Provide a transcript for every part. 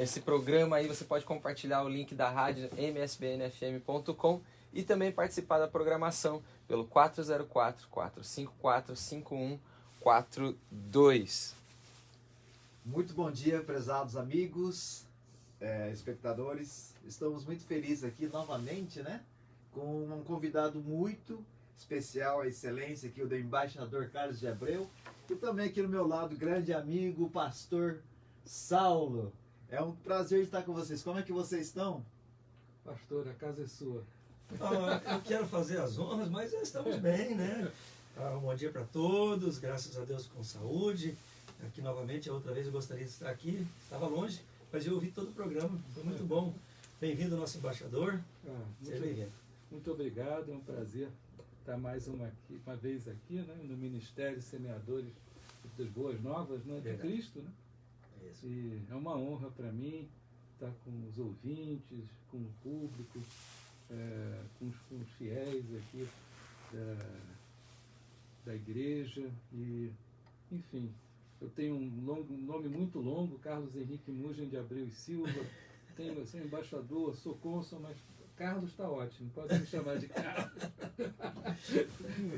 esse programa aí, você pode compartilhar o link da rádio msbnfm.com e também participar da programação pelo 404-454-5142. Muito bom dia, prezados amigos, espectadores. Estamos muito felizes aqui novamente, né? Com um convidado muito especial, a excelência aqui, o do embaixador Carlos de Abreu. E também aqui no meu lado, grande amigo, pastor Saulo. É um prazer estar com vocês. Como é que vocês estão? Pastor, a casa é sua. Eu quero fazer as honras, mas estamos bem, né? Um bom dia para todos, graças a Deus com saúde. Aqui novamente, outra vez eu gostaria de estar aqui. Estava longe, mas eu ouvi todo o programa, foi muito bom. Bem-vindo, nosso embaixador. Seja bem-vindo. Muito obrigado, é um prazer estar mais uma vez aqui, né, no Ministério Semeadores das Boas Novas, né, de Cristo. Né? Isso. E é uma honra para mim estar com os ouvintes, com o público, com os fiéis aqui da igreja. E, enfim, eu tenho um nome muito longo, Carlos Henrique Mugen de Abreu e Silva. Sou embaixador, sou cônsul, mas Carlos está ótimo, pode me chamar de Carlos.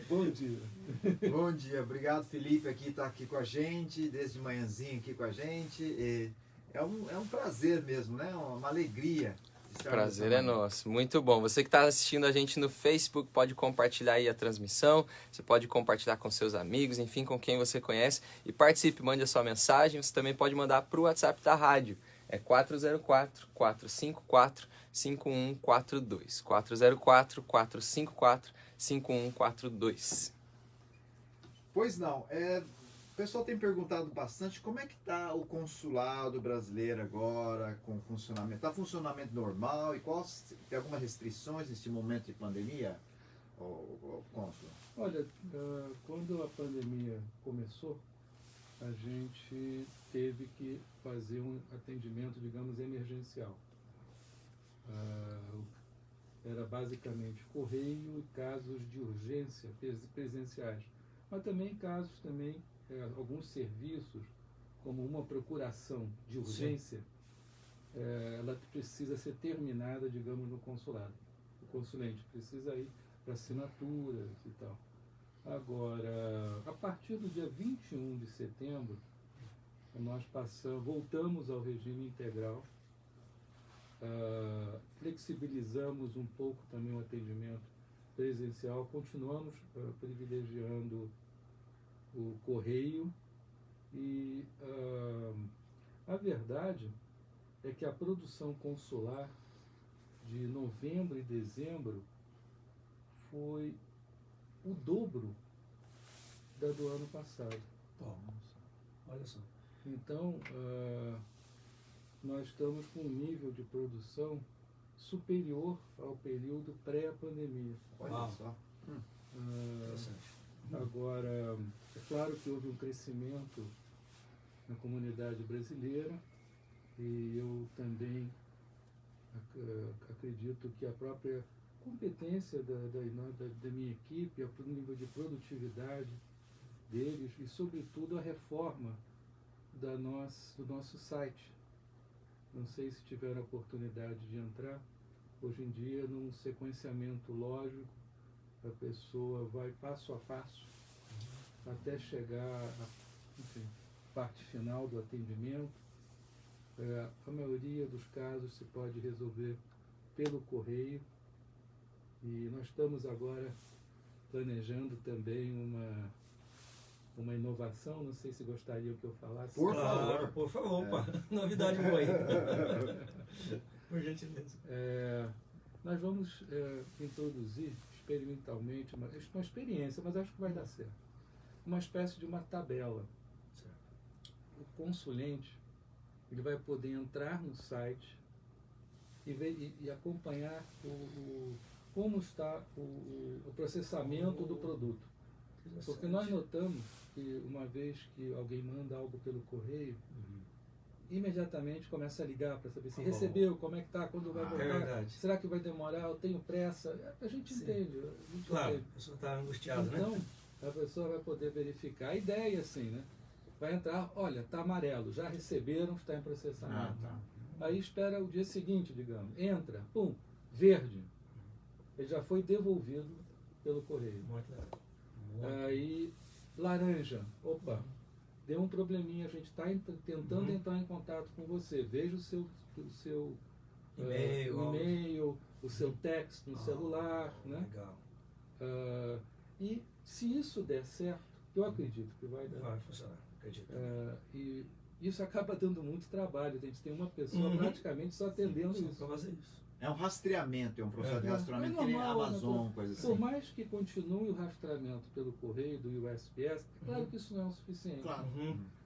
Bom dia. Bom dia, obrigado Felipe está aqui com a gente, desde manhãzinha aqui com a gente. E é um prazer mesmo, né? Uma alegria. O prazer é nosso, muito bom. Você que está assistindo a gente no Facebook pode compartilhar aí a transmissão, você pode compartilhar com seus amigos, enfim, com quem você conhece e participe, mande a sua mensagem. Você também pode mandar para o WhatsApp da rádio, é 404-454-5142, 404-454-5142. Pois não, o pessoal tem perguntado bastante como é que está o consulado brasileiro agora, com funcionamento. Está funcionamento normal e tem algumas restrições neste momento de pandemia, o cônsul? Olha, quando a pandemia começou, a gente teve que fazer um atendimento, digamos, emergencial. Era basicamente correio e casos de urgência presenciais, mas também casos alguns serviços, como uma procuração de urgência, ela precisa ser terminada, digamos, no consulado. O consulente precisa ir para assinaturas e tal. Agora, a partir do dia 21 de setembro, nós voltamos ao regime integral, flexibilizamos um pouco também o atendimento presencial, continuamos privilegiando o correio e a verdade é que a produção consular de novembro e dezembro foi o dobro da do ano passado. Olha só. Então, nós estamos com um nível de produção superior ao período pré-pandemia. Olha só. Interessante. Agora, é claro que houve um crescimento na comunidade brasileira e eu também acredito que a própria competência da minha equipe, o nível de produtividade deles e, sobretudo, a reforma do nosso site. Não sei se tiveram a oportunidade de entrar. Hoje em dia, num sequenciamento lógico, a pessoa vai passo a passo até chegar à parte final do atendimento. A maioria dos casos se pode resolver pelo correio e nós estamos agora planejando também uma inovação, não sei se gostariam que eu falasse. Por favor. Por favor, novidade boa aí. Por gentileza. Nós vamos introduzir experimentalmente uma experiência, mas acho que vai dar certo. Uma espécie de uma tabela. Certo. O consulente ele vai poder entrar no site e acompanhar como está o processamento do produto. Porque nós notamos que uma vez que alguém manda algo pelo correio, imediatamente começa a ligar para saber se recebeu, como é que está, quando vai voltar, será que vai demorar, eu tenho pressa. A gente entende. Claro, a pessoa está angustiada, então, né? A pessoa vai poder verificar. A ideia é assim, né? Vai entrar, olha, está amarelo, já receberam, está em processamento. Aí espera o dia seguinte, digamos. Entra, pum, verde. Ele já foi devolvido pelo correio. Muito legal. Aí, laranja. Opa, deu um probleminha, a gente está tentando entrar em contato com você. Veja o seu e-mail, o seu texto no celular, né? Legal. E se isso der certo, eu acredito que vai dar. Vai funcionar, acredito. E isso acaba dando muito trabalho. A gente tem uma pessoa praticamente só atendendo isso. Para fazer isso. É um rastreamento, é um processo de rastreamento que nem Amazon, coisa assim. Por mais que continue o rastreamento pelo correio do USPS, é claro que isso não é o suficiente. Claro.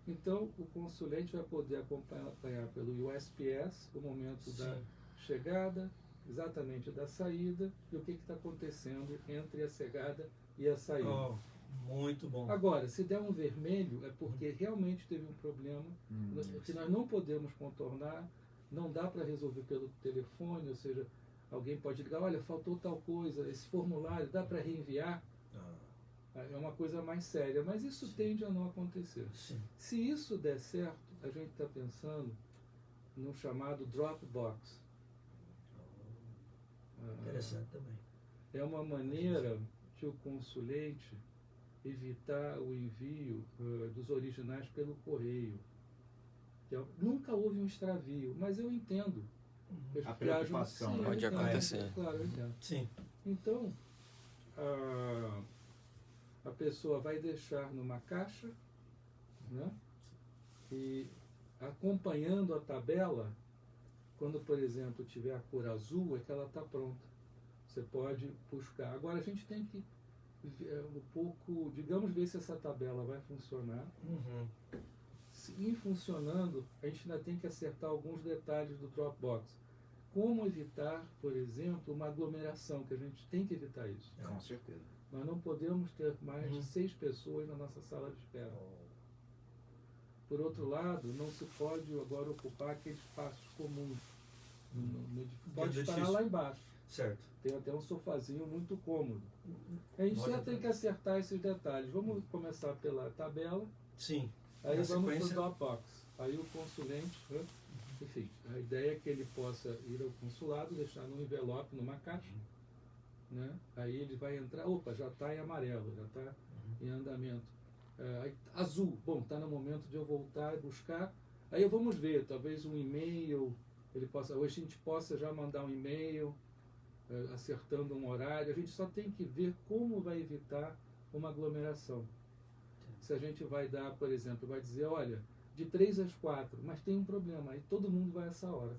Então, o consulente vai poder acompanhar pelo USPS o momento da chegada, exatamente da saída, e o que está acontecendo entre a chegada e a saída. Muito bom. Agora, se der um vermelho, é porque realmente teve um problema que nós não podemos contornar, não dá para resolver pelo telefone, ou seja, alguém pode ligar, olha, faltou tal coisa, esse formulário, dá para reenviar? É uma coisa mais séria, mas isso tende a não acontecer. Sim. Se isso der certo, a gente está pensando no chamado Dropbox. Interessante também. É uma maneira que o consulente evitar o envio dos originais pelo correio. Nunca houve um extravio, mas eu entendo. A preocupação, sim, pode acontecer. Claro, eu entendo. Sim. Então, a pessoa vai deixar numa caixa, né? E acompanhando a tabela, quando, por exemplo, tiver a cor azul, é que ela está pronta. Você pode buscar. Agora, a gente tem que um pouco, digamos, ver se essa tabela vai funcionar. Em funcionando, a gente ainda tem que acertar alguns detalhes do Dropbox. Como evitar, por exemplo, uma aglomeração, que a gente tem que evitar isso. Com certeza. Nós não podemos ter mais de 6 pessoas na nossa sala de espera. Por outro lado, não se pode agora ocupar aqueles espaços comuns. Pode parar lá embaixo. Certo. Tem até um sofazinho muito cômodo. A gente já tem que acertar esses detalhes. Vamos começar pela tabela. Sim. Aí Na vamos sequência... para o Dropbox. Aí o consulente, enfim, a ideia é que ele possa ir ao consulado, deixar num envelope, numa caixa, né? Aí ele vai entrar, opa, já está em amarelo, já está em andamento. Azul, bom, está no momento de eu voltar e buscar. Aí vamos ver, talvez um e-mail, hoje a gente possa já mandar um e-mail, acertando um horário. A gente só tem que ver como vai evitar uma aglomeração. Se a gente vai dar, por exemplo, vai dizer, olha, de 3 às 4, mas tem um problema, aí todo mundo vai a essa hora.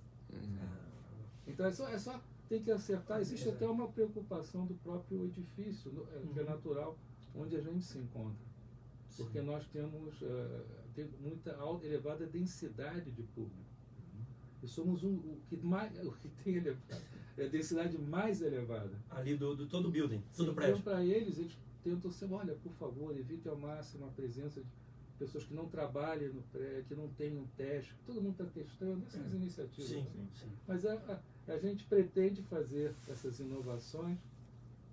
Então é só tem que acertar. Existe até uma preocupação do próprio edifício, que é natural, onde a gente se encontra. Porque nós temos muita elevada densidade de público. E somos o que tem a densidade mais elevada. Ali do todo o building, todo o Então, prédio. para eles tentam ser, olha, por favor, evite ao máximo a presença de pessoas que não trabalhem no prédio, que não tenham teste, todo mundo está testando essas iniciativas. Sim. Mas a gente pretende fazer essas inovações.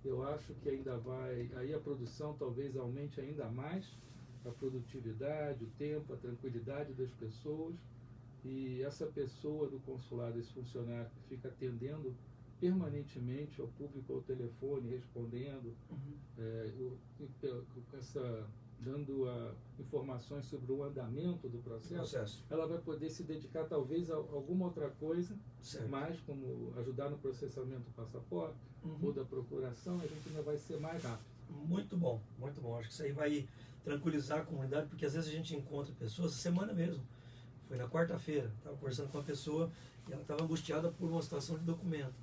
Eu acho que ainda aí a produção talvez aumente ainda mais, a produtividade, o tempo, a tranquilidade das pessoas. E essa pessoa do consulado, esse funcionário que fica atendendo permanentemente ao público ao telefone, respondendo, dando informações sobre o andamento do processo, ela vai poder se dedicar talvez a alguma outra coisa, mais como ajudar no processamento do passaporte ou da procuração, a gente ainda vai ser mais rápido. Muito bom, muito bom. Acho que isso aí vai tranquilizar a comunidade, porque às vezes a gente encontra pessoas, semana mesmo, foi na quarta-feira, estava conversando com uma pessoa e ela estava angustiada por uma situação de documento.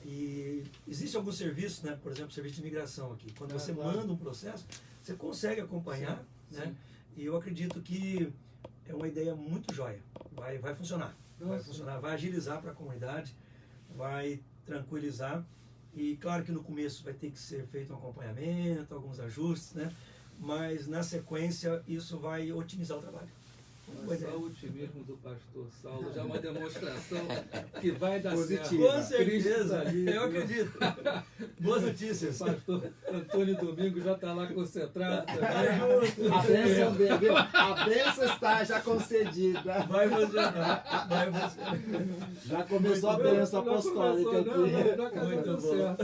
E existe algum serviço, né? Por exemplo, serviço de imigração aqui. Quando você manda um processo, você consegue acompanhar, né? Sim. E eu acredito que é uma ideia muito joia. Vai funcionar. Vai funcionar, vai agilizar para a comunidade, vai tranquilizar. E claro que no começo vai ter que ser feito um acompanhamento, alguns ajustes, né? Mas na sequência isso vai otimizar o trabalho. Mas só o otimismo do pastor Saulo já é uma demonstração que vai dar Positivo. certo. Com certeza, Cristo tá ali, eu acredito. Boas notícias. O pastor Antônio Domingo já está lá concentrado também. A bênção dele, a bênção está já concedida. Vai funcionar. Vai funcionar. Já começou a bênção apostólica aqui. Muito bom.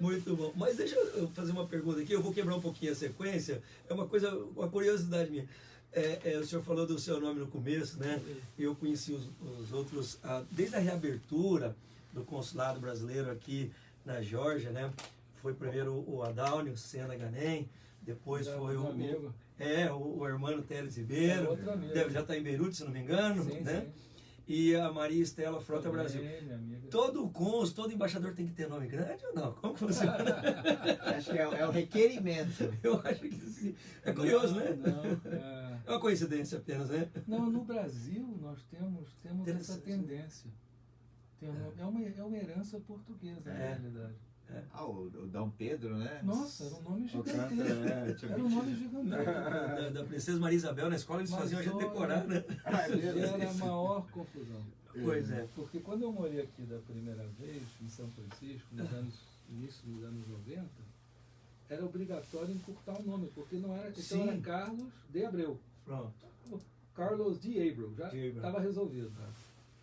Muito bom. Mas deixa eu fazer uma pergunta aqui. Eu vou quebrar um pouquinho a sequência. É uma coisa, uma curiosidade minha. O senhor falou do seu nome no começo, né? Eu conheci os outros desde a reabertura do consulado brasileiro aqui na Geórgia, né? Foi primeiro o Adaunio Sena Ganem, depois foi o Hermano Teles Ribeiro, deve já estar em Beirute, se não me engano, Sim, né? sim. E a Maria Estela Frota Também, Brasil. minha amiga. Todo cônsul, todo embaixador tem que ter nome grande ou não? Como que funciona? Acho que é o requerimento. Eu acho que sim. É curioso, né? Não, É uma coincidência apenas, né? não, no Brasil nós temos essa Interessante. tendência. É uma herança portuguesa, na realidade. O Dom Pedro, né? Nossa, era um nome O canto, gigantesco. Era um nome gigantesco. Da Princesa Maria Isabel na escola eles Mas faziam a gente olha, decorar, né? Era a maior confusão. Pois é. Porque quando eu morei aqui da primeira vez, em São Francisco, início dos anos 90, era obrigatório encurtar o nome, porque não era, então Sim. era Carlos de Abreu. Pronto. Carlos de Abreu, já De Abreu. estava resolvido.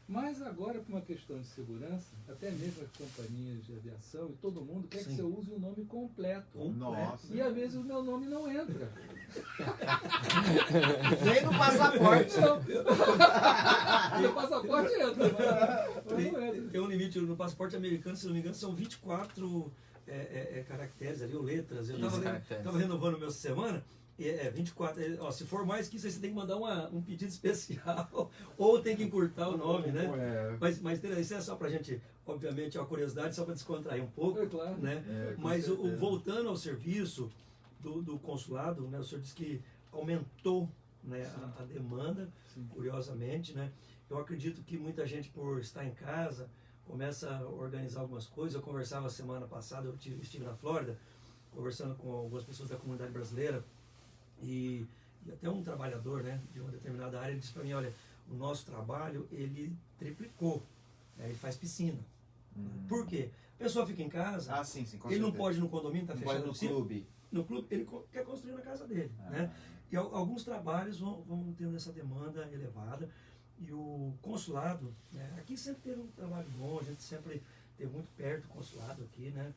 Mas agora, por uma questão de segurança, até mesmo as companhias de aviação e todo mundo quer que Sim. você use o nome completo. Nossa. E às vezes o meu nome não entra. Nem no passaporte. Meu passaporte entra, mas não entra. Tem um limite no passaporte americano, se não me engano, são 24 caracteres ali, ou letras. Eu estava renovando o meu essa semana. 24, se for mais que isso, aí você tem que mandar um pedido especial ou tem que encurtar o nome, né? Mas isso é só pra gente, obviamente, é uma curiosidade, só para descontrair um pouco, É claro. né? Mas voltando ao serviço do consulado, né? O senhor disse que aumentou, né, a demanda, Sim. curiosamente, né? Eu acredito que muita gente, por estar em casa, começa a organizar algumas coisas. Eu conversava semana passada, eu estive na Flórida, conversando com algumas pessoas da comunidade brasileira, e até um trabalhador, né, de uma determinada área, ele disse para mim: olha, o nosso trabalho, ele triplicou, né, ele faz piscina. Por quê? A pessoa fica em casa, Sim, com ele não certeza. pode ir no condomínio, está Não fechado pode no piscina. clube. No clube, ele quer construir na casa dele, né? E alguns trabalhos vão tendo essa demanda elevada, e o consulado, né, aqui sempre teve um trabalho bom, a gente sempre teve muito perto do consulado aqui, né?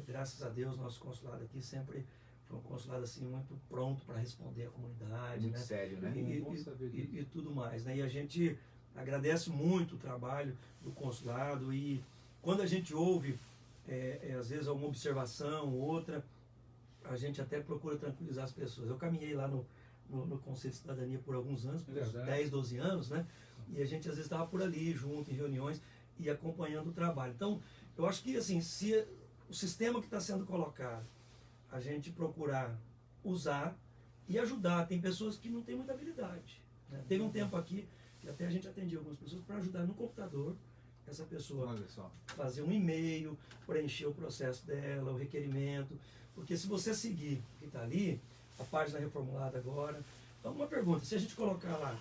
Graças a Deus, nosso consulado aqui sempre foi um consulado assim muito pronto para responder à comunidade, Muito né? sério, né? Bom saber disso. E tudo mais, né? E a gente agradece muito o trabalho do consulado, e quando a gente ouve às vezes alguma observação, outra, a gente até procura tranquilizar as pessoas. Eu caminhei lá no Conselho de Cidadania por alguns anos, por uns 10, 12 anos, né? E a gente às vezes estava por ali, junto, em reuniões, e acompanhando o trabalho. Então, eu acho que, assim, se o sistema que está sendo colocado, a gente procurar usar e ajudar. Tem pessoas que não têm muita habilidade, né? Teve um tempo aqui que até a gente atendia algumas pessoas para ajudar no computador, essa pessoa Olha só. fazer um e-mail, preencher o processo dela, o requerimento. Porque se você seguir o que está ali, a página reformulada agora. Então, uma pergunta: se a gente colocar lá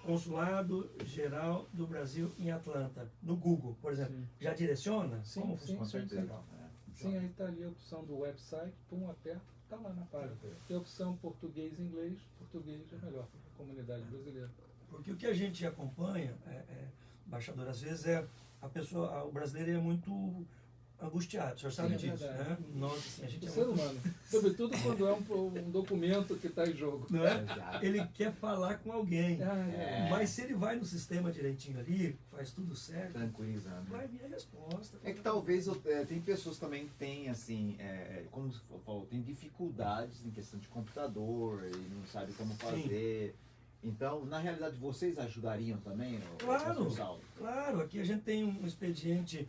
Consulado Geral do Brasil em Atlanta, no Google, por exemplo, Sim. já direciona? Sim, Como sim, Com sim, certeza. sim. Sim, aí está ali a opção do website, aperta, está lá na página. Tem a opção português e inglês, português é melhor para a comunidade brasileira. Porque o que a gente acompanha, embaixador, às vezes o brasileiro é muito angustiado, o senhor sabe Sim, é disso, verdade. né? Nós, assim, a gente O é ser muito... humano, sobretudo quando é um documento que está em jogo. Não é? Exato. Ele quer falar com alguém, Mas mas se ele vai no sistema direitinho ali, faz tudo certo, Tranquilizando. vai vir a resposta. É que talvez tem pessoas também que têm, assim, como você falou, tem dificuldades em questão de computador e não sabe como fazer. Então, na realidade, vocês ajudariam também? Claro. Saulo? Claro, aqui a gente tem um expediente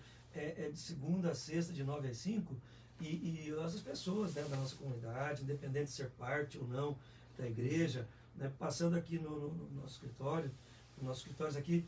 de segunda a sexta, de 9 às 5, e as pessoas, né, da nossa comunidade, independente de ser parte ou não da igreja, né, passando aqui no nosso escritório, nos nossos escritórios aqui,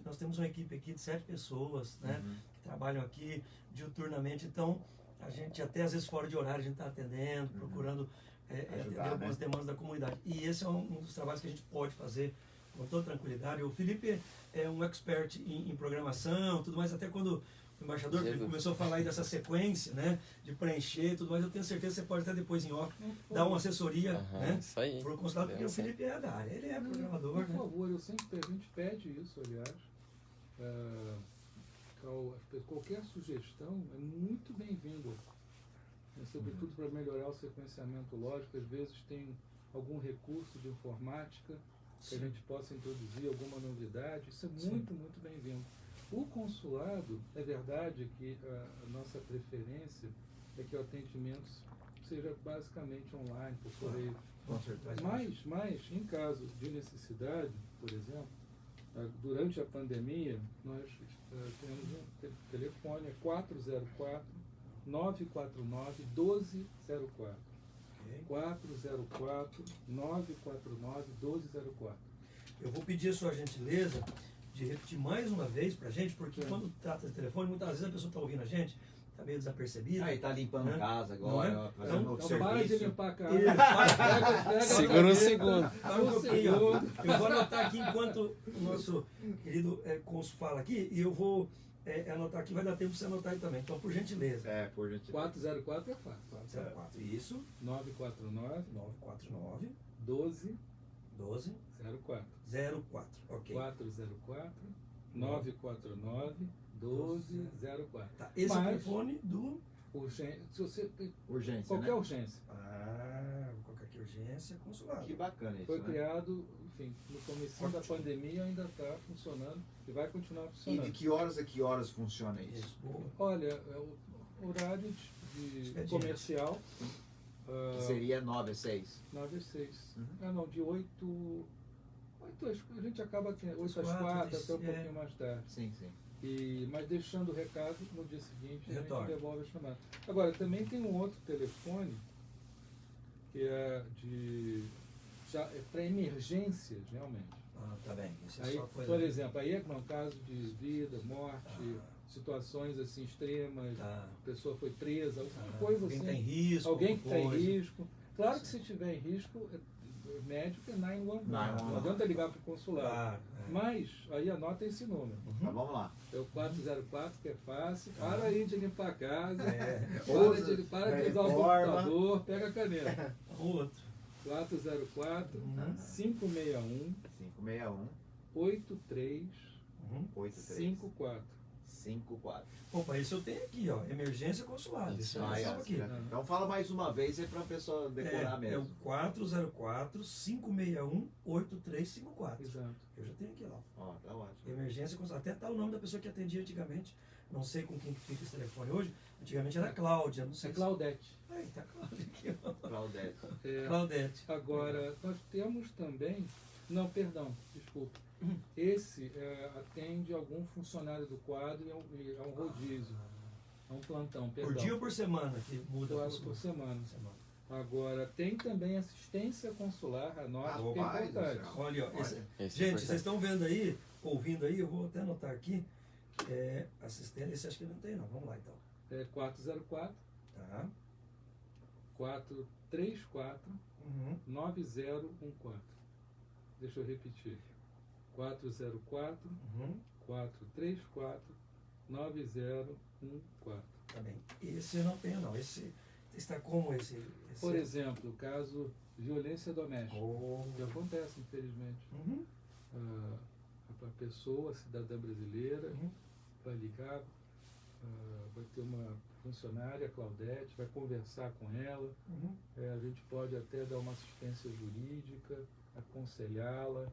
nós temos uma equipe aqui de 7 pessoas, né, que trabalham aqui diuturnamente. Então, a gente até às vezes fora de horário, a gente está atendendo, procurando Ajudar, atender algumas né? demandas da comunidade. E esse é um dos trabalhos que a gente pode fazer com toda tranquilidade. O Felipe é um expert em programação, tudo mais, até quando o embaixador Felipe começou a falar aí dessa sequência, né, de preencher e tudo mais, eu tenho certeza que você pode até depois em off dar uma assessoria, né, Isso aí. para o consulado, porque o Felipe é da área, ele é programador, Por né? favor, a gente pede isso, aliás. Qualquer sugestão é muito bem-vinda, né, sobretudo para melhorar o sequenciamento lógico. Às vezes tem algum recurso de informática que a gente possa introduzir, alguma novidade. Isso é muito, muito bem-vindo. O consulado, é verdade que a nossa preferência é que o atendimento seja basicamente online, por correio. Com certeza. Mas, em caso de necessidade, por exemplo, durante a pandemia, nós temos um telefone, é 404-949-1204. 404-949-1204. Eu vou pedir a sua gentileza de repetir mais uma vez pra gente, porque quando trata de telefone, muitas vezes a pessoa está ouvindo a gente, está meio desapercebida. Aí tá limpando né? casa agora, Não é? ó, fazendo Então, o Então para de serviço. limpar a casa. Pega Segura um segundo. Para um pouquinho, ó. Eu vou anotar aqui enquanto o nosso querido cônsul fala aqui, e eu vou anotar aqui, vai dar tempo para você anotar aí também. Então, por gentileza. É, por gentileza. 404 é fácil. 404, isso. 949 949 12 12 04. 04. Ok. 404 949 12 04. Tá. Esse é o Mas- telefone do. Urgência, se você tem Urgência, qualquer né? urgência. Vou colocar aqui urgência consulado. Que bacana isso, Foi né? criado, enfim, no começo da pandemia, ainda está funcionando e vai continuar E funcionando. de que horas a que horas funciona isso? Isso, boa. Olha, é o horário de Expediente. comercial, Que seria 9 a 6. 9 às 6. Uhum. Não, de 8 a gente acaba aqui, 8 às 4, 4, até um é. pouquinho mais tarde. Sim, sim. Mas deixando o recado, no dia seguinte a Retorna. gente devolve a chamada. Agora, também tem um outro telefone que é para emergências, realmente. Tá bem. Esse é Aí, só coisa. por exemplo, aí é um caso de vida, morte, situações assim extremas, Tá. a pessoa foi presa, alguma coisa Alguém assim. está em risco. Alguém que está em alguma coisa. risco. Claro que se tiver em risco, médico é 911. 911. Não adianta ligar para o consulado. Claro. Mas, aí anota esse número. Então vamos lá. É o 404, que é fácil. Para aí de limpar a casa. Usa, Para de usar o reforma. computador. Pega a caneta. O outro. 404 561 561 83 83 54. 54. Opa, esse eu tenho aqui, ó. Emergência consulado. Esse Ah, é é. aqui. Então fala mais uma vez aí pra pessoa decorar É o mesmo. 404-561-8354. Exato. Eu já tenho aqui lá. Ó, tá ótimo. Emergência consulado. Até tá o nome da pessoa que atendia antigamente. Não sei com quem que fica esse telefone hoje. Antigamente era Cláudia. Não sei É Claudete. Aí, tá Cláudia aqui, ó. Claudete. É, Claudete. agora, nós temos também... Não, perdão, desculpa. Esse atende algum funcionário do quadro e é um rodízio. É um plantão, perdão. Por dia ou por semana que muda a Quase por pessoa? semana. Semana. Agora, tem também assistência consular, a nota, que é Rapaz do importante. céu. Olha, ó, Olha. Esse é gente, importante. vocês estão vendo aí, ouvindo aí, eu vou até anotar aqui. Assistência, esse acho que não tem não. Vamos lá então. É 404 Tá. 434 Uhum. 9014. Deixa eu repetir. 404 Uhum. 434 9014. Tá bem. Esse eu não tenho não. Esse está como esse? Por exemplo, caso violência doméstica, Oh. que acontece, infelizmente. Uhum. A pessoa, a cidadã brasileira, Uhum. vai ligar, vai ter uma funcionária, a Claudete, vai conversar com ela. Uhum. A gente pode até dar uma assistência jurídica, aconselhá-la,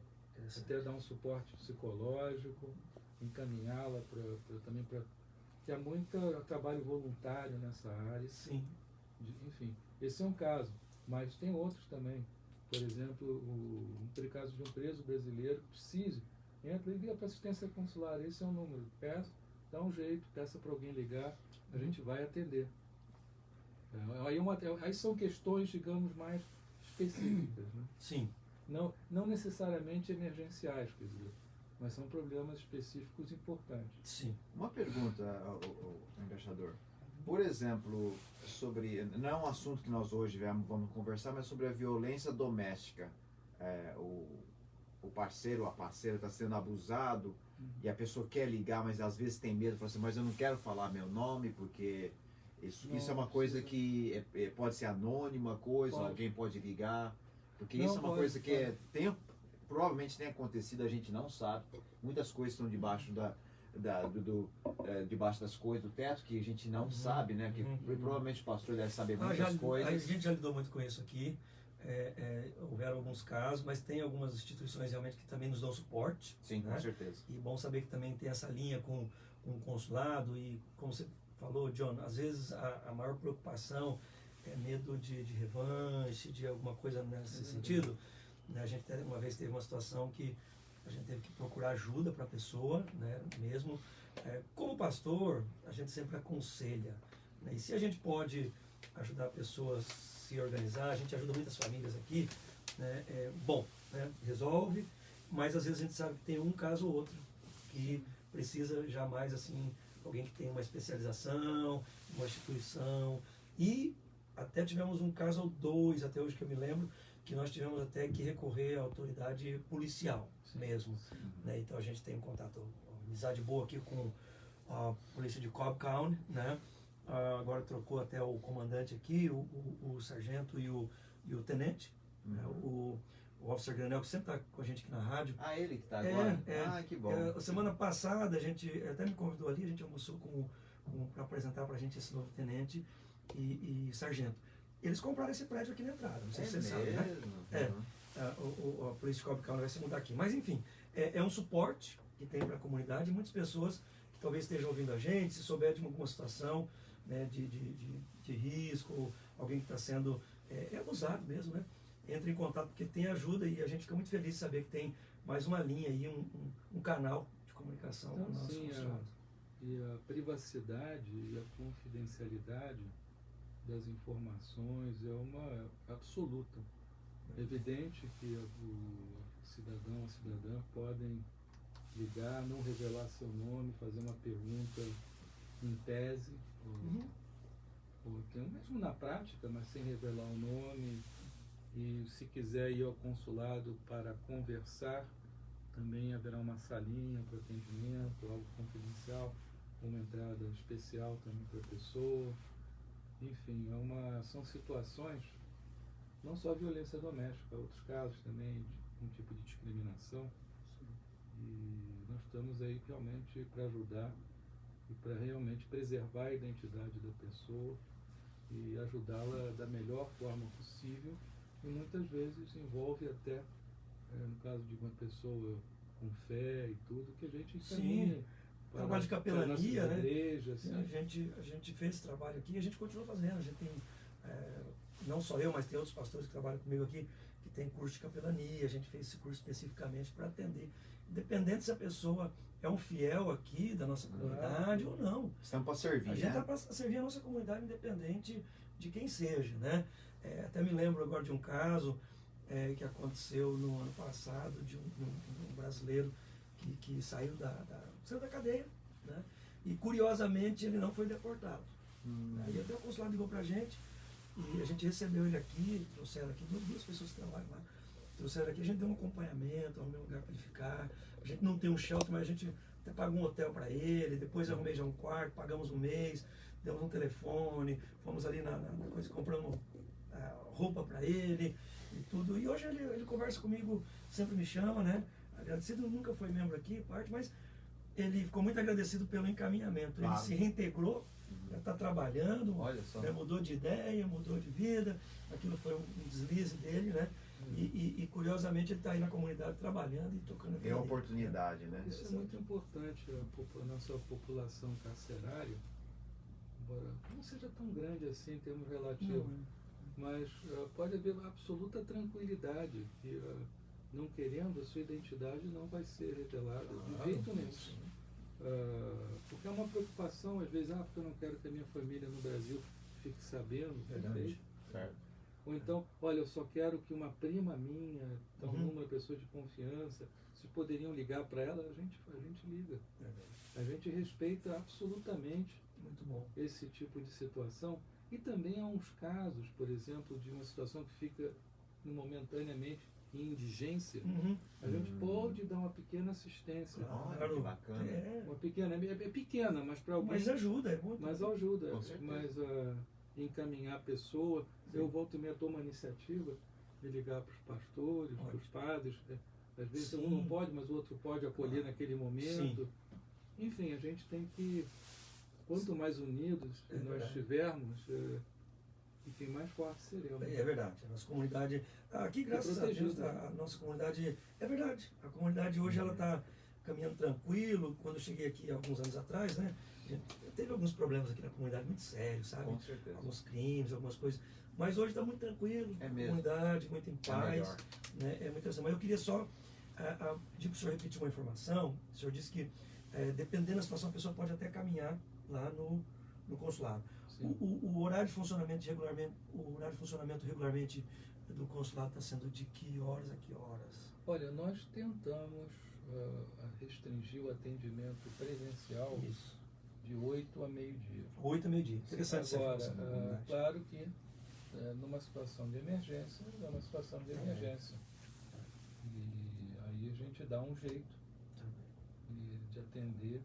até dar um suporte psicológico, encaminhá-la também para... que há muito trabalho voluntário nessa área. Sim. Enfim, esse é um caso, mas tem outros também. Por exemplo, no caso de um preso brasileiro que precise, entra e liga para assistência consular, esse é o número. Peça, dá um jeito, peça para alguém ligar, a gente vai atender. Aí são questões, digamos, mais específicas, né? Sim. Não necessariamente emergenciais, quer dizer, mas são problemas específicos importantes. Sim. Uma pergunta, o embaixador. Por exemplo, sobre, não é um assunto que nós hoje vamos conversar, mas sobre a violência doméstica. O parceiro ou a parceira está sendo abusado e a pessoa quer ligar, mas às vezes tem medo, fala assim, mas eu não quero falar meu nome porque isso é uma coisa que pode ser anônima, alguém pode ligar, porque isso é uma coisa que provavelmente tem acontecido, a gente não sabe. Muitas coisas estão debaixo debaixo das coisas, do teto, que a gente não sabe, né? Que provavelmente o pastor deve saber muitas coisas. A gente já lidou muito com isso aqui. Houveram alguns casos, mas tem algumas instituições realmente que também nos dão suporte. Sim, né? Com certeza. E bom saber que também tem essa linha com o consulado e, como você falou, John, às vezes a maior preocupação é medo de revanche, de alguma coisa nesse sentido. Né? A gente uma vez teve uma situação que a gente teve que procurar ajuda para a pessoa, né? Mesmo. Como pastor, a gente sempre aconselha. Né? E se a gente pode ajudar pessoas a se organizar, a gente ajuda muitas famílias aqui, né? Bom, né? Resolve, mas às vezes a gente sabe que tem um caso ou outro que precisa já mais assim, alguém que tem uma especialização, uma instituição. E até tivemos um caso ou dois, até hoje que eu me lembro, que nós tivemos até que recorrer à autoridade policial mesmo. Né? Então a gente tem um contato, uma amizade boa aqui com a polícia de Cobb County, né? Agora trocou até o comandante aqui, o sargento e o tenente, né? O officer Granel, que sempre está com a gente aqui na rádio. Ele que está agora? Que bom. Semana passada a gente até me convidou ali, a gente almoçou para apresentar para a gente esse novo tenente e sargento. Eles compraram esse prédio aqui na entrada, não sei se você sabe, né? A polícia de Cobb County vai se mudar aqui. Mas enfim, é um suporte que tem para a comunidade e muitas pessoas que talvez estejam ouvindo a gente, se souber de alguma situação, né, de risco, alguém que está sendo abusado mesmo, né? Entra em contato porque tem ajuda e a gente fica muito feliz de saber que tem mais uma linha aí, um canal de comunicação com o nosso consulado. E a privacidade e a confidencialidade das informações é uma absoluta. É evidente que o cidadão ou a cidadã podem ligar, não revelar seu nome, fazer uma pergunta em tese, ou até mesmo na prática, mas sem revelar o nome. E se quiser ir ao consulado para conversar, também haverá uma salinha para atendimento, algo confidencial, uma entrada especial também para a pessoa. Enfim, são situações, não só violência doméstica, outros casos também de um tipo de discriminação. E nós estamos aí realmente para ajudar e para realmente preservar a identidade da pessoa e ajudá-la da melhor forma possível. E muitas vezes envolve até, no caso de uma pessoa com fé e tudo, que a gente encaminha. Trabalho de capelania, né? Igrejas, a gente fez esse trabalho aqui e a gente continua fazendo. A gente tem, não só eu, mas tem outros pastores que trabalham comigo aqui, que tem curso de capelania. A gente fez esse curso especificamente para atender. Independente se a pessoa é um fiel aqui da nossa comunidade ou não. Estamos para servir, a gente está para servir a nossa comunidade independente de quem seja, né? Até me lembro agora de um caso que aconteceu no ano passado de um brasileiro que saiu da cadeia, né? E curiosamente ele não foi deportado. Aí até o consulado ligou pra gente e a gente recebeu ele aqui, trouxeram aqui, duas pessoas que trabalham lá, trouxeram aqui, a gente deu um acompanhamento, arrumei um lugar para ele ficar, a gente não tem um shelter, mas a gente até pagou um hotel para ele, depois arrumei já um quarto, pagamos um mês, demos um telefone, fomos ali na coisa, compramos roupa para ele e tudo, e hoje ele conversa comigo, sempre me chama, né? Agradecido, nunca foi membro aqui, mas ele ficou muito agradecido pelo encaminhamento. Ele se reintegrou, já está trabalhando, né, mudou de ideia, mudou de vida, aquilo foi um deslize dele, né? E curiosamente ele está aí na comunidade trabalhando e tocando a vida. É uma oportunidade, né? Isso é muito importante, a nossa população carcerária, embora não seja tão grande assim em termos relativos, mas pode haver uma absoluta tranquilidade que não querendo, a sua identidade não vai ser revelada de jeito nenhum. Porque é uma preocupação, às vezes, porque eu não quero que a minha família no Brasil fique sabendo. Verdade. Ou então, olha, eu só quero que uma prima minha, então Uhum. uma pessoa de confiança, se poderiam ligar para ela, a gente liga. A gente respeita absolutamente Muito bom. esse tipo de situação. E também há uns casos, por exemplo, de uma situação que fica momentaneamente em indigência, Uhum. a gente pode dar uma pequena assistência. Olha que bacana. Uma pequena, é pequena, mas para alguém... Mas ajuda, é muito. Mas ajuda, Com certeza. mas encaminhar a pessoa. Eu volto e meia tomo a iniciativa de ligar para os pastores, para os padres. Às vezes Sim. um não pode, mas o outro pode acolher naquele momento. Enfim, a gente tem que, quanto mais unidos É nós verdade. estivermos, enfim, mais fortes seremos. É verdade. A nossa comunidade, aqui, graças a Deus, protegida. a nossa comunidade, é verdade. A comunidade hoje ela está caminhando tranquilo. Quando eu cheguei aqui alguns anos atrás, né, teve alguns problemas aqui na comunidade muito sérios, sabe? Com certeza. Alguns crimes, algumas coisas. Mas hoje está muito tranquilo, É a mesmo. comunidade, muito em É paz. melhor. Né? É muito interessante. Mas eu queria só pedir para o senhor repetir uma informação. O senhor disse que, dependendo da situação, a pessoa pode até caminhar lá no consulado. Sim. O horário de funcionamento regularmente do consulado está sendo de que horas a que horas? Olha, nós tentamos restringir o atendimento presencial Isso. de 8 a meio-dia. 8 a meio-dia. Interessante essa Agora, informação, na verdade. claro que numa situação de emergência, é uma situação de emergência. E aí a gente dá um jeito de atender.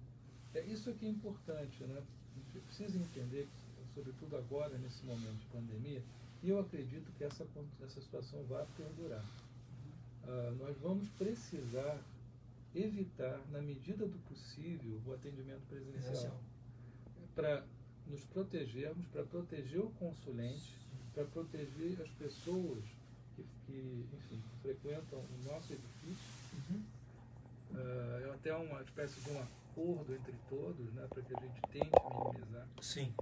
Isso aqui é importante, né? A gente precisa entender, sobretudo agora, nesse momento de pandemia, e eu acredito que essa situação vai perdurar. Nós vamos precisar evitar, na medida do possível, o atendimento presencial. Para nos protegermos, para proteger o consulente, para proteger as pessoas que enfim, frequentam o nosso edifício. Uhum. É até uma espécie de um acordo entre todos, né, para que a gente tente minimizar. Sim.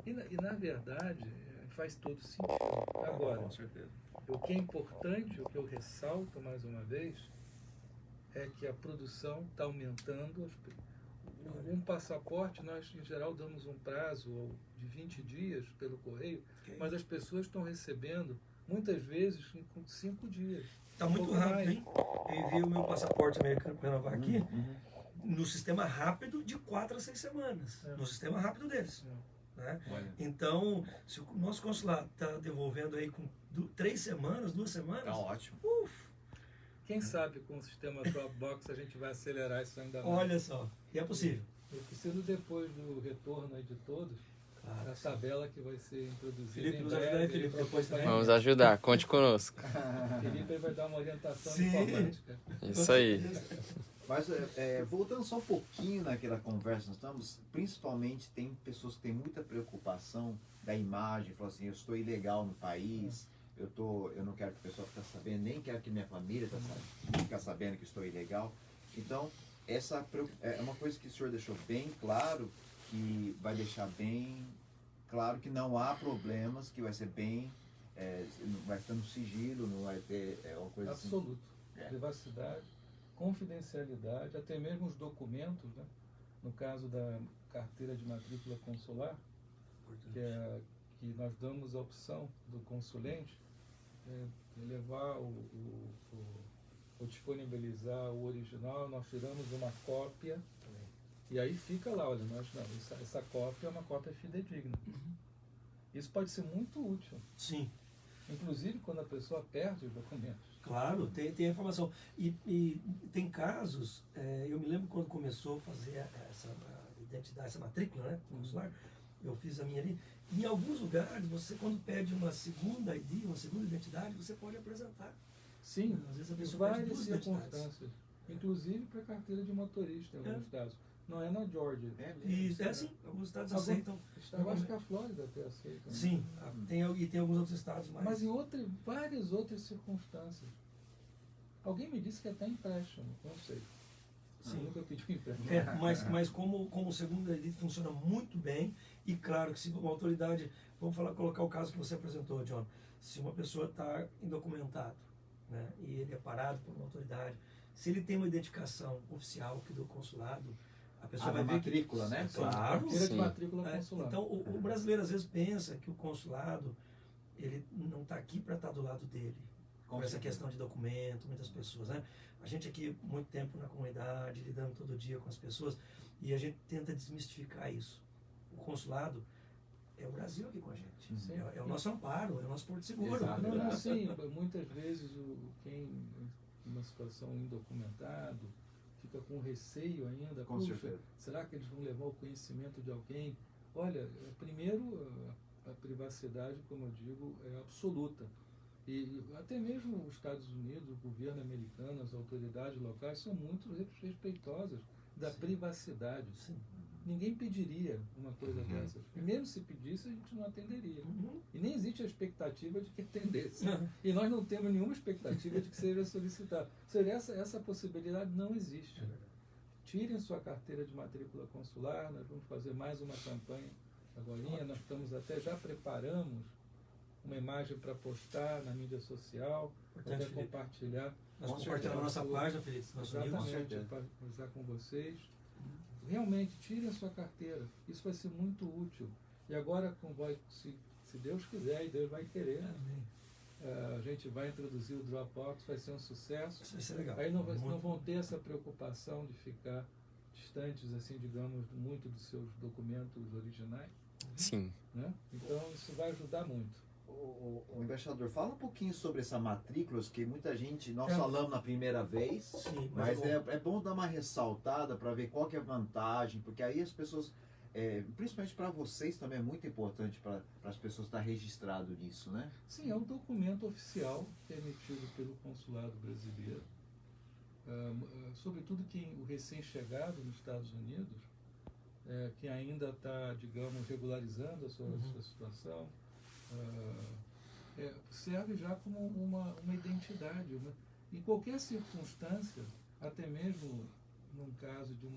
E na verdade, faz todo sentido. Agora, Com certeza. o que é importante, o que eu ressalto mais uma vez, é que a produção está aumentando. Um passaporte, nós em geral damos um prazo de 20 dias pelo correio, mas as pessoas estão recebendo muitas vezes em 5 dias. Está muito pouco rápido, mais. hein? Eu enviei o meu passaporte americano para renovar aqui no sistema rápido de 4 a 6 semanas. No sistema rápido deles. Né? Olha. Então, se o nosso consulado está devolvendo aí com 3 semanas, 2 semanas, Tá ótimo. Quem sabe com o sistema Dropbox a gente vai acelerar isso ainda mais. olha só, e é possível. Eu preciso depois do retorno aí de todos, Claro. a tabela que vai ser introduzida Felipe, em nos breve. ajuda aí, Felipe, depois também. Vamos ajudar, conte conosco. Felipe vai dar uma orientação Sim. informática. Isso aí. Mas voltando só um pouquinho naquela conversa, nós estamos, principalmente tem pessoas que têm muita preocupação da imagem, falam assim, eu estou ilegal no país, eu não quero que a pessoa fique sabendo, nem quero que minha família fique sabendo que estou ilegal. Então, essa é uma coisa que o senhor deixou bem claro, que vai deixar bem claro que não há problemas, que vai ser bem, vai estar no sigilo, não vai ter uma coisa assim. Absoluto. Privacidade, confidencialidade, até mesmo os documentos, né? No caso da carteira de matrícula consular, que nós damos a opção do consulente levar ou disponibilizar o original, nós tiramos uma cópia e aí fica lá, olha, essa cópia é uma cópia fidedigna. Isso pode ser muito útil, Sim, inclusive quando a pessoa perde os documentos. claro, tem a informação. E tem casos, eu me lembro quando começou a fazer essa identidade, essa matrícula, né, consular, eu fiz a minha ali. Em alguns lugares, você quando pede uma segunda ID, uma segunda identidade, você pode apresentar. Sim, Às vezes a em pessoa pede várias 2 identidades. circunstâncias, inclusive para carteira de motorista em alguns casos. Não é na Georgia. Isso, assim, alguns estados Algum- aceitam. Eu acho que a Flórida até aceita. né? Sim, e tem alguns outros estados mais. Mas em várias outras circunstâncias. Alguém me disse que até empréstimo, não sei. Sim. Eu nunca pedi um empréstimo. Mas como o segundo ID funciona muito bem, e claro que se uma autoridade, colocar o caso que você apresentou, John, se uma pessoa está indocumentado, né, e ele é parado por uma autoridade, se ele tem uma identificação oficial que do consulado, a pessoa vai ver matrícula, que, né? Claro. Carteira de Sim. matrícula consular. Então o brasileiro às vezes pensa que o consulado ele não está aqui para estar do lado dele. Com essa questão de documento, muitas pessoas, né? A gente aqui, muito tempo na comunidade, lidando todo dia com as pessoas, e a gente tenta desmistificar isso. O consulado é o Brasil aqui com a gente. É o nosso amparo, é o nosso porto seguro. Exato. Não, sim, muitas vezes quem, numa situação indocumentado, fica com receio ainda. Com certeza. Será que eles vão levar o conhecimento de alguém? Olha, primeiro, a privacidade, como eu digo, é absoluta. E até mesmo os Estados Unidos, o governo americano, as autoridades locais são muito respeitosas da privacidade. Sim. Ninguém pediria uma coisa dessas. E mesmo se pedisse, a gente não atenderia. E nem existe a expectativa de que atendesse. E nós não temos nenhuma expectativa de que seja solicitado. Ou seja, essa possibilidade não existe. Tirem sua carteira de matrícula consular, nós vamos fazer mais uma campanha agora. Nós já preparamos uma imagem para postar na mídia social, para compartilhar. Nós compartilhamos a nossa página, Felipe, nosso exatamente, para usar com vocês. Realmente, tirem a sua carteira. Isso vai ser muito útil. E agora, se Deus quiser e Deus vai querer, a gente vai introduzir o Dropbox, vai ser um sucesso. Isso vai ser legal. Aí não vão ter essa preocupação de ficar distantes, assim, digamos, muito dos seus documentos originais. Sim. Né? Então, isso vai ajudar muito. O embaixador, fala um pouquinho sobre essa matrícula, que muita gente, nós falamos na primeira vez, sim, mas é bom dar uma ressaltada para ver qual que é a vantagem, porque aí as pessoas, principalmente para vocês também é muito importante para as pessoas estar registrado nisso, né? Sim, é um documento oficial que é emitido pelo consulado brasileiro, sobretudo o recém-chegado nos Estados Unidos, que ainda está, digamos, regularizando a sua situação, serve já como uma identidade. Em qualquer circunstância, até mesmo num caso de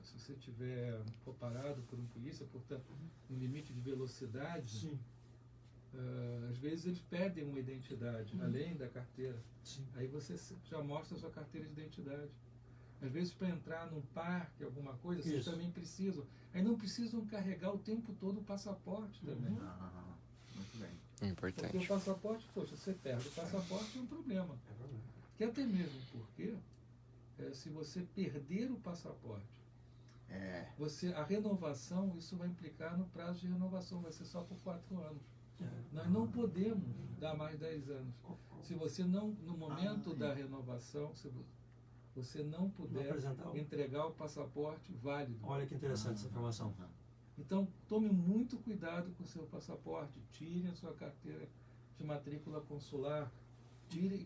se você for parado por um polícia, portanto, um limite de velocidade, às vezes eles pedem uma identidade, além da carteira. Aí você já mostra a sua carteira de identidade. Às vezes, para entrar num parque, alguma coisa, vocês também precisam. Aí não precisam carregar o tempo todo o passaporte também. Muito bem. Importante. Porque o passaporte, poxa, você perde o passaporte, é um problema. Que até mesmo porque, se você perder o passaporte, a renovação, isso vai implicar no prazo de renovação, vai ser só por 4 anos. Nós não podemos dar mais 10 anos. Se você não, no momento da renovação, se você não puder entregar o passaporte válido. Olha que interessante essa informação. Então, tome muito cuidado com o seu passaporte. Tire a sua carteira de matrícula consular.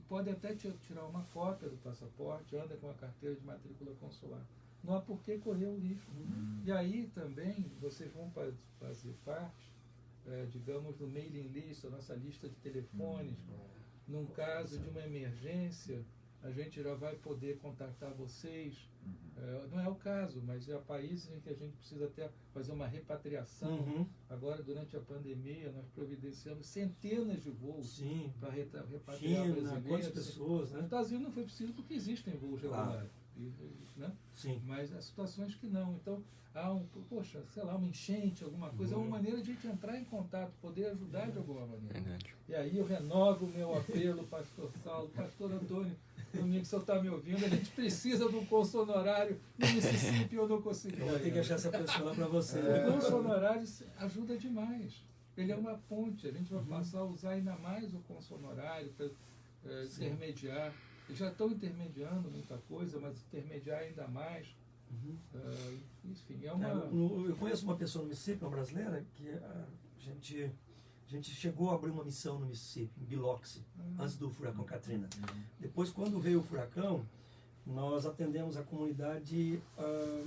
Pode até tirar uma cópia do passaporte, anda com a carteira de matrícula consular. Não há por que correr o risco. E aí também vocês vão fazer parte, digamos, do mailing list, a nossa lista de telefones. Num caso de uma emergência, a gente já vai poder contactar vocês. Não é o caso, mas há países em que a gente precisa até fazer uma repatriação. Agora, durante a pandemia, nós providenciamos centenas de voos para repatriar brasileiros. Quantas pessoas, né? Nos Estados Unidos não foi possível porque existem voos regulares. Né? Mas há situações que não. Então, há uma enchente, alguma coisa, é uma maneira de a gente entrar em contato, poder ajudar de alguma maneira. Verdade. E aí eu renovo o meu apelo, pastor Saulo, pastor Antônio, domingo, se eu está me ouvindo, a gente precisa de um curso honorário no Mississippi, eu não consigo. Eu vou ter que achar essa pessoa lá para você. O curso honorário ajuda demais. Ele é uma ponte, a gente vai passar a usar ainda mais o curso honorário para intermediar. Eles já estão intermediando muita coisa, mas intermediar ainda mais. Enfim, eu conheço uma pessoa no Mississippi, uma brasileira, que a gente chegou a abrir uma missão no Mississippi, em Biloxi, antes do furacão Katrina. Depois, quando veio o furacão, nós atendemos a comunidade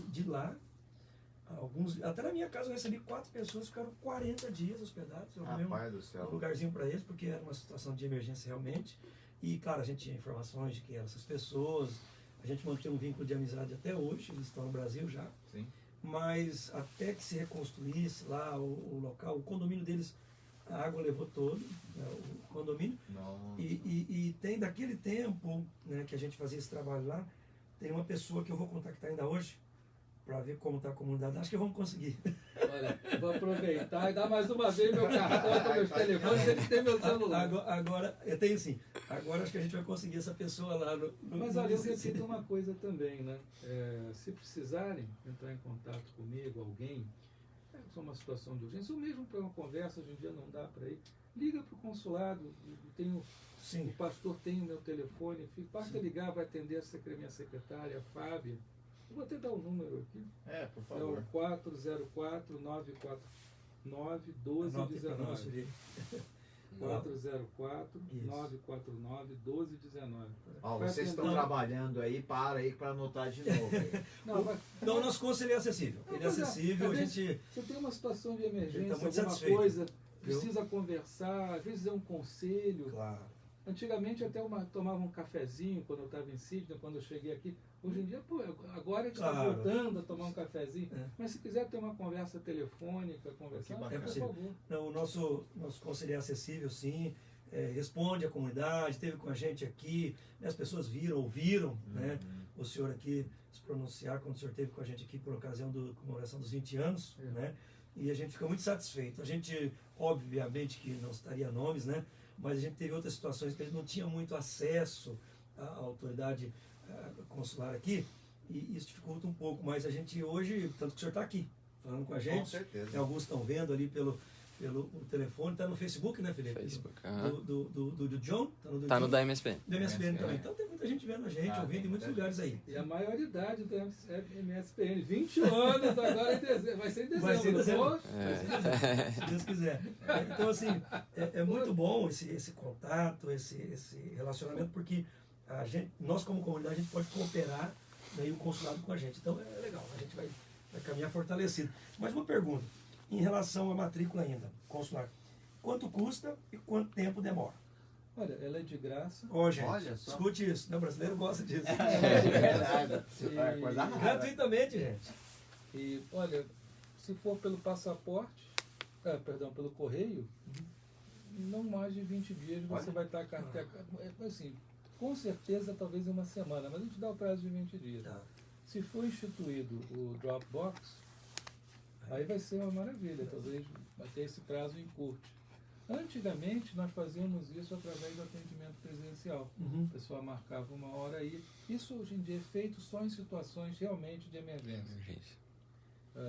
de lá. Até na minha casa eu recebi 4 pessoas, ficaram 40 dias hospedados. Eu arrumei um lugarzinho para eles, porque era uma situação de emergência realmente. E, claro, a gente tinha informações de que eram essas pessoas. A gente mantém um vínculo de amizade até hoje, eles estão no Brasil já. Sim. Mas até que se reconstruísse lá o local, o condomínio deles, a água levou todo, né, o condomínio. E tem daquele tempo, né, que a gente fazia esse trabalho lá, tem uma pessoa que eu vou contactar ainda hoje, para ver como está a comunidade. Acho que vamos conseguir. Olha, eu vou aproveitar e dar mais uma vez meu cartão com meus telefones, eles têm meu celular. Agora, eu tenho sim. Agora acho que a gente vai conseguir essa pessoa lá no Mas olha, eu repito uma coisa também, né? Se precisarem entrar em contato comigo, alguém, se é uma situação de urgência, ou mesmo para uma conversa, hoje em dia não dá para ir, liga para o consulado, Sim. o pastor tem o meu telefone, basta ligar, vai atender a minha secretária, a Fábia. Eu vou até dar o número aqui. Por É favor. o 404-949-1219. 404-949-1219. Ó, vocês estão trabalhando aí, para anotar de novo. Não, o nosso conselho é acessível. Ele é acessível, a gente... Você tem uma situação de emergência, tá muito alguma satisfeito, coisa, precisa conversar, às vezes é um conselho. Claro. Antigamente até tomava um cafezinho quando eu estava em Sydney, quando eu cheguei aqui. Hoje em dia, agora a gente está voltando a tomar um cafezinho. Mas se quiser ter uma conversa telefônica, conversar, por favor. Não, o nosso conselho é acessível, sim. Responde à comunidade, esteve com a gente aqui. Né, as pessoas ouviram, né, o senhor aqui se pronunciar quando o senhor esteve com a gente aqui por ocasião da comemoração dos 20 anos. Né, e a gente fica muito satisfeito. A gente, obviamente, que não citaria nomes, né? Mas a gente teve outras situações que a gente não tinha muito acesso à autoridade consular aqui, e isso dificulta um pouco, mas a gente hoje, tanto que o senhor está aqui, falando com a gente, com certeza. E alguns estão vendo ali pelo telefone, está no Facebook, né, Felipe? Facebook, do John? Tá no da MSPN. Do MSPN também. Então tem muita gente vendo a gente, ouvindo em muitos lugares aí. E a maioridade do MSPN, 20 anos agora, vai ser em dezembro. Vai ser em dezembro. Se Deus quiser. Então, assim, é muito bom esse contato, esse relacionamento, porque nós como comunidade, a gente pode cooperar, né, e o consulado com a gente. Então é legal, a gente vai caminhar fortalecido. Mas uma pergunta, em relação à matrícula ainda, consular, quanto custa e quanto tempo demora? Olha, ela é de graça. Gente, olha só. Escute isso, né? O brasileiro gosta disso. Coisa rara. Gratuitamente, gente. E, olha, se for pelo passaporte, pelo correio, não mais de 20 dias você vai estar com a carteira. Assim, com certeza, talvez em uma semana, mas a gente dá o prazo de 20 dias. Tá. Se for instituído o Dropbox, aí vai ser uma maravilha, talvez até esse prazo encurte. Antigamente, nós fazíamos isso através do atendimento presencial. A pessoa marcava uma hora aí. Isso, hoje em dia, é feito só em situações realmente de emergência.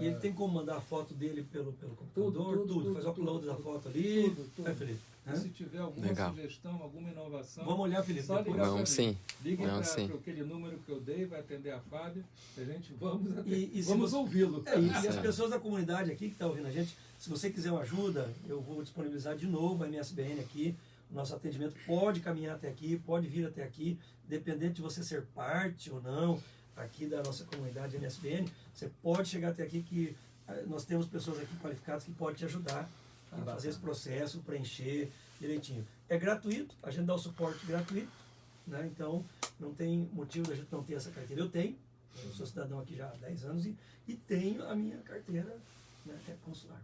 E ele tem como mandar a foto dele pelo computador? Tudo. Faz o upload da foto ali. Tudo. Felipe? E se tiver alguma sugestão, alguma inovação... Vamos olhar, Felipe. Só ligar para mim. Sim. Ligue para aquele número que eu dei, vai atender a Fábio. A gente vamos ouvi-lo. E as pessoas da comunidade aqui que estão ouvindo a gente, se você quiser uma ajuda, eu vou disponibilizar de novo a MSBN aqui. O nosso atendimento pode caminhar até aqui, pode vir até aqui, dependente de você ser parte ou não aqui da nossa comunidade MSBN, você pode chegar até aqui, que nós temos pessoas aqui qualificadas que podem te ajudar a fazer esse processo, preencher direitinho. É gratuito, a gente dá o suporte gratuito, né? Então não tem motivo da gente não ter essa carteira. Eu tenho, eu sou cidadão aqui já há 10 anos e tenho a minha carteira, né, consular.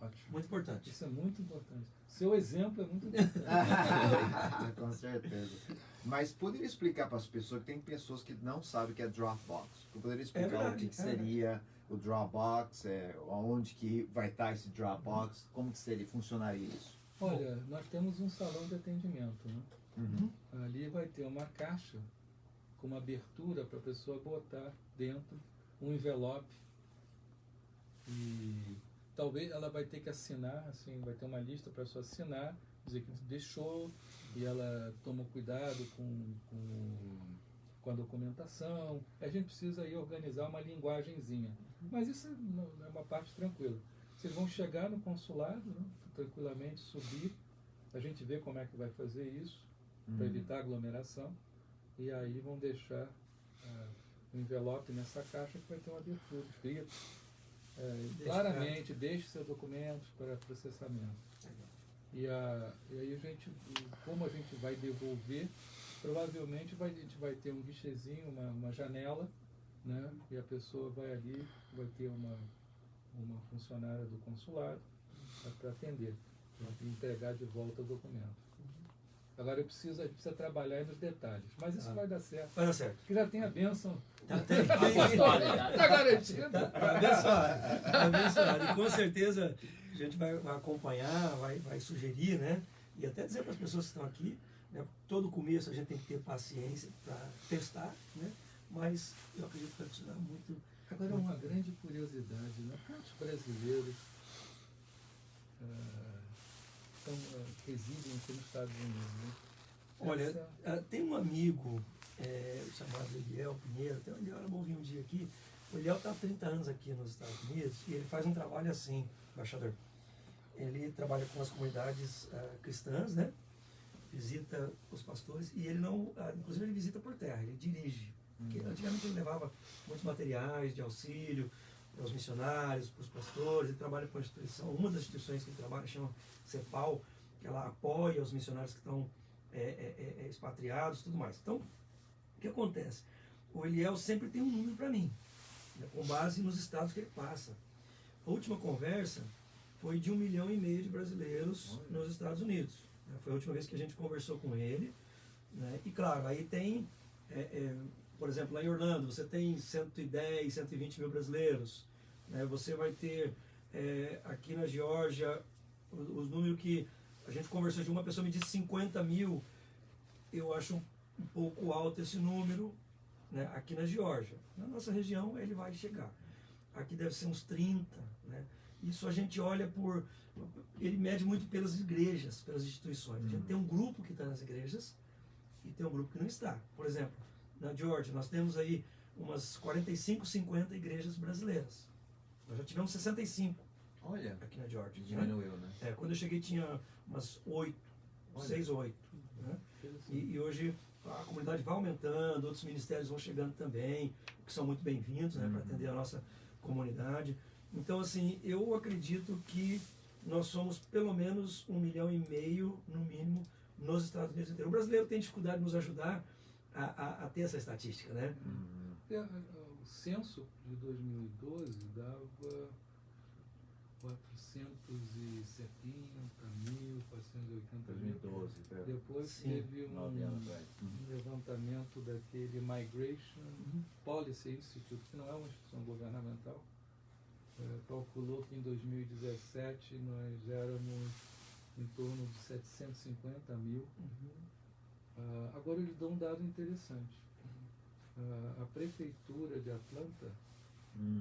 Ótimo. Muito importante. Isso é muito importante. Seu exemplo é muito importante. Com certeza. Mas poderia explicar para as pessoas, que tem pessoas que não sabem o que é Dropbox. Poderia explicar o que seria o Dropbox, onde que vai estar esse Dropbox, como que funcionaria isso? Olha, nós temos um salão de atendimento, né? Ali vai ter uma caixa com uma abertura para a pessoa botar dentro um envelope e talvez ela vai ter que assinar, assim, vai ter uma lista para a pessoa assinar, dizer que deixou, e ela toma cuidado com a documentação. A gente precisa aí organizar uma linguagenzinha. Mas isso é uma parte tranquila. Vocês vão chegar no consulado, né, tranquilamente, subir, a gente vê como é que vai fazer isso, para evitar aglomeração, e aí vão deixar o envelope nessa caixa que vai ter uma abertura escrita. Claramente, deixe seus documentos para processamento. E aí como a gente vai devolver, provavelmente a gente vai ter um guichezinho, uma janela, né? E a pessoa vai ali, vai ter uma funcionária do consulado para atender, para entregar de volta o documento. Agora a gente precisa trabalhar aí nos detalhes. Mas isso vai dar certo. Vai dar certo. Porque já tem a bênção. Já tem. Está garantido. Abençoado. E com certeza a gente vai acompanhar, vai sugerir, né? E até dizer para as pessoas que estão aqui, né? Todo começo a gente tem que ter paciência para testar, né? Mas eu acredito que vai funcionar muito. Agora, uma grande curiosidade, né? Quantos brasileiros residem aqui nos Estados Unidos? Né? Olha, tem um amigo chamado Eliel Pinheiro, até o Eliel era bom vir um dia aqui. O Eliel está há 30 anos aqui nos Estados Unidos e ele faz um trabalho assim, embaixador. Ele trabalha com as comunidades cristãs, né? Visita os pastores e ele não, inclusive ele visita por terra, ele dirige. Porque antigamente ele levava muitos materiais de auxílio para os missionários, para os pastores. Ele trabalha com a instituição, uma das instituições que ele trabalha chama CEPAL, que ela apoia os missionários que estão expatriados e tudo mais. Então, o que acontece? O Eliel sempre tem um número para mim, né, com base nos estados que ele passa. A última conversa foi de 1,5 milhão de brasileiros nos Estados Unidos. Né? Foi a última vez que a gente conversou com ele. Né? E claro, aí tem... por exemplo, lá em Orlando, você tem 110, 120 mil brasileiros. Né? Você vai ter, aqui na Geórgia, os números que a gente conversou de uma pessoa me disse 50 mil. Eu acho um pouco alto esse número, né? Aqui na Geórgia. Na nossa região, ele vai chegar. Aqui deve ser uns 30. Né? Isso a gente olha por... Ele mede muito pelas igrejas, pelas instituições. A gente tem um grupo que está nas igrejas e tem um grupo que não está. Por exemplo, na Geórgia, nós temos aí umas 45, 50 igrejas brasileiras. Nós já tivemos 65. Olha, aqui na Geórgia. diminuiu, né? Quando eu cheguei tinha umas 8, 6 ou 8. Né? E hoje a comunidade vai aumentando, outros ministérios vão chegando também, que são muito bem-vindos, né, para atender a nossa comunidade. Então, assim, eu acredito que nós somos pelo menos 1,5 milhão, no mínimo, nos Estados Unidos inteiros. O brasileiro tem dificuldade de nos ajudar a ter essa estatística, né? O censo de 2012 dava 470 mil, 2012. Depois Sim, teve 9 anos atrás. um levantamento daquele Migration Policy Institute, que não é uma instituição governamental, calculou que em 2017 nós éramos em torno de 750 mil. Agora eles dão um dado interessante. A prefeitura de Atlanta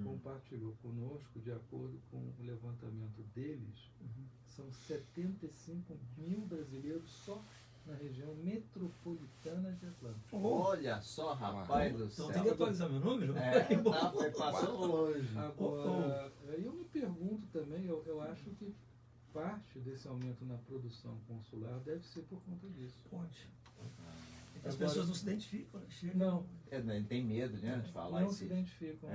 compartilhou conosco, de acordo com o levantamento deles, são 75 mil brasileiros só na região metropolitana de Atlanta. Olha só, rapaz do Então céu. tem que atualizar meu número? Passou longe. Agora, eu me pergunto também, eu acho que parte desse aumento na produção consular deve ser por conta disso. Pode. Agora, As pessoas não se identificam, né? Chega. Não. Ele tem medo, né, de falar Não isso. se identificam.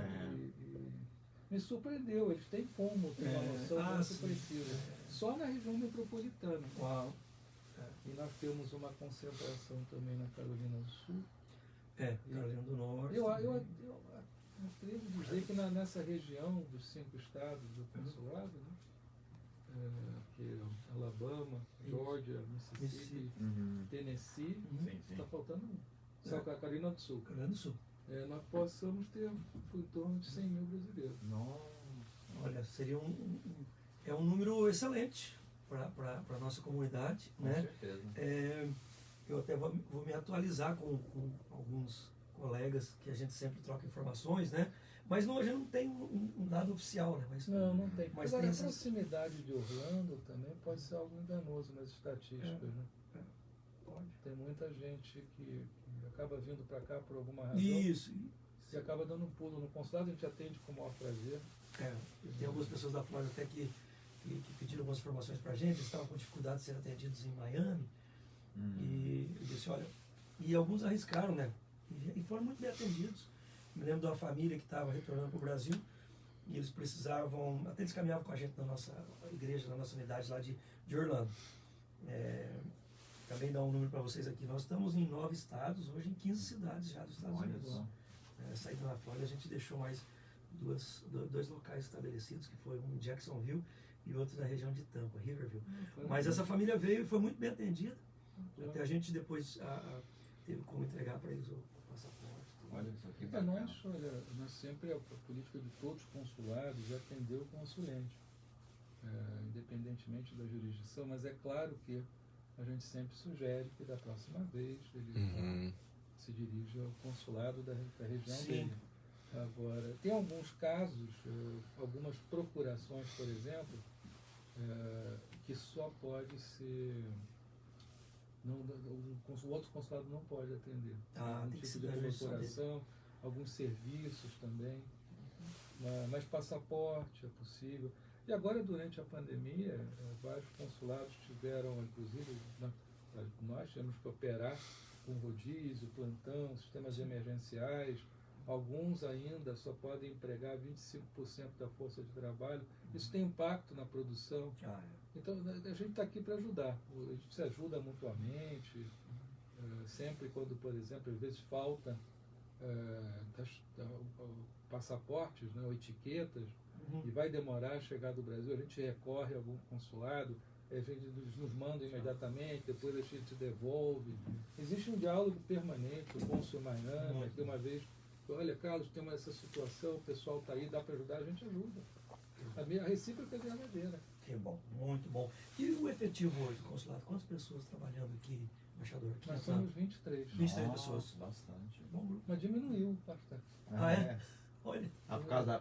Me surpreendeu, eles têm como ter uma noção muito precisa. Só na região metropolitana. Uau. E nós temos uma concentração também na Carolina do Sul. Carolina do Norte. Eu atrevo a dizer que nessa região dos 5 estados do consulado, né? Que é Alabama, Geórgia, Mississippi, Tennessee, está faltando um. Só que a Carolina do Sul. Carolina do Sul. Nós possamos ter em torno de 100 mil brasileiros. Olha, seria um número excelente para a nossa comunidade. Com né? certeza. Eu até vou me atualizar com alguns colegas que a gente sempre troca informações, né? Mas a gente não tem um dado oficial, né? Mas, não tem. Mas agora, tem a essas... proximidade de Orlando também pode ser algo enganoso nas estatísticas, né? Pode. Tem muita gente que acaba vindo para cá por alguma razão. Isso. E acaba dando um pulo no consulado, a gente atende com o maior prazer. Tem algumas pessoas da Flórida até que pediram algumas informações para a gente, eles estavam com dificuldade de ser atendidos em Miami. E eu disse, olha, e alguns arriscaram, né? E foram muito bem atendidos. Me lembro de uma família que estava retornando para o Brasil e eles precisavam, até eles caminhavam com a gente na nossa igreja, na nossa unidade lá de Orlando. Também dá um número para vocês aqui. Nós estamos em 9 estados, hoje em 15 cidades já dos Estados Unidos. Saindo da Flórida, a gente deixou mais dois locais estabelecidos, que foi um em Jacksonville e outro na região de Tampa, Riverville. Mas essa família veio e foi muito bem atendida. Até a gente depois teve como entregar para eles o passaporte. Olha só que Para bacana. nós sempre a política de todos os consulados é atender o consulente, independentemente da jurisdição, mas é claro que a gente sempre sugere que da próxima vez ele se dirija ao consulado da região Sim. dele. Agora, tem alguns casos, algumas procurações, por exemplo, que só pode ser... o outro consulado não pode atender. Tem que tipo ser de da jurisdição procuração, alguns serviços também. Mas passaporte é possível. E agora, durante a pandemia, vários consulados tiveram, inclusive, nós tivemos que operar com rodízio, plantão, sistemas emergenciais. Alguns ainda só podem empregar 25% da força de trabalho. Isso tem impacto na produção. Então, a gente está aqui para ajudar. A gente se ajuda mutuamente. Sempre quando, por exemplo, às vezes falta passaportes, né, ou etiquetas, e vai demorar a chegar do Brasil, a gente recorre a algum consulado, a gente nos manda imediatamente, depois a gente devolve. Existe um diálogo permanente. O cônsul Miami, aqui uma vez, olha, Carlos, tem essa situação, o pessoal está aí, dá para ajudar, a gente ajuda. A recíproca é verdadeira. Que bom, muito bom. E o efetivo hoje do consulado? Quantas pessoas trabalhando aqui, embaixador? Nós somos 23. 23 pessoas. Bastante. Bom grupo. Mas diminuiu bastante. É? Olha.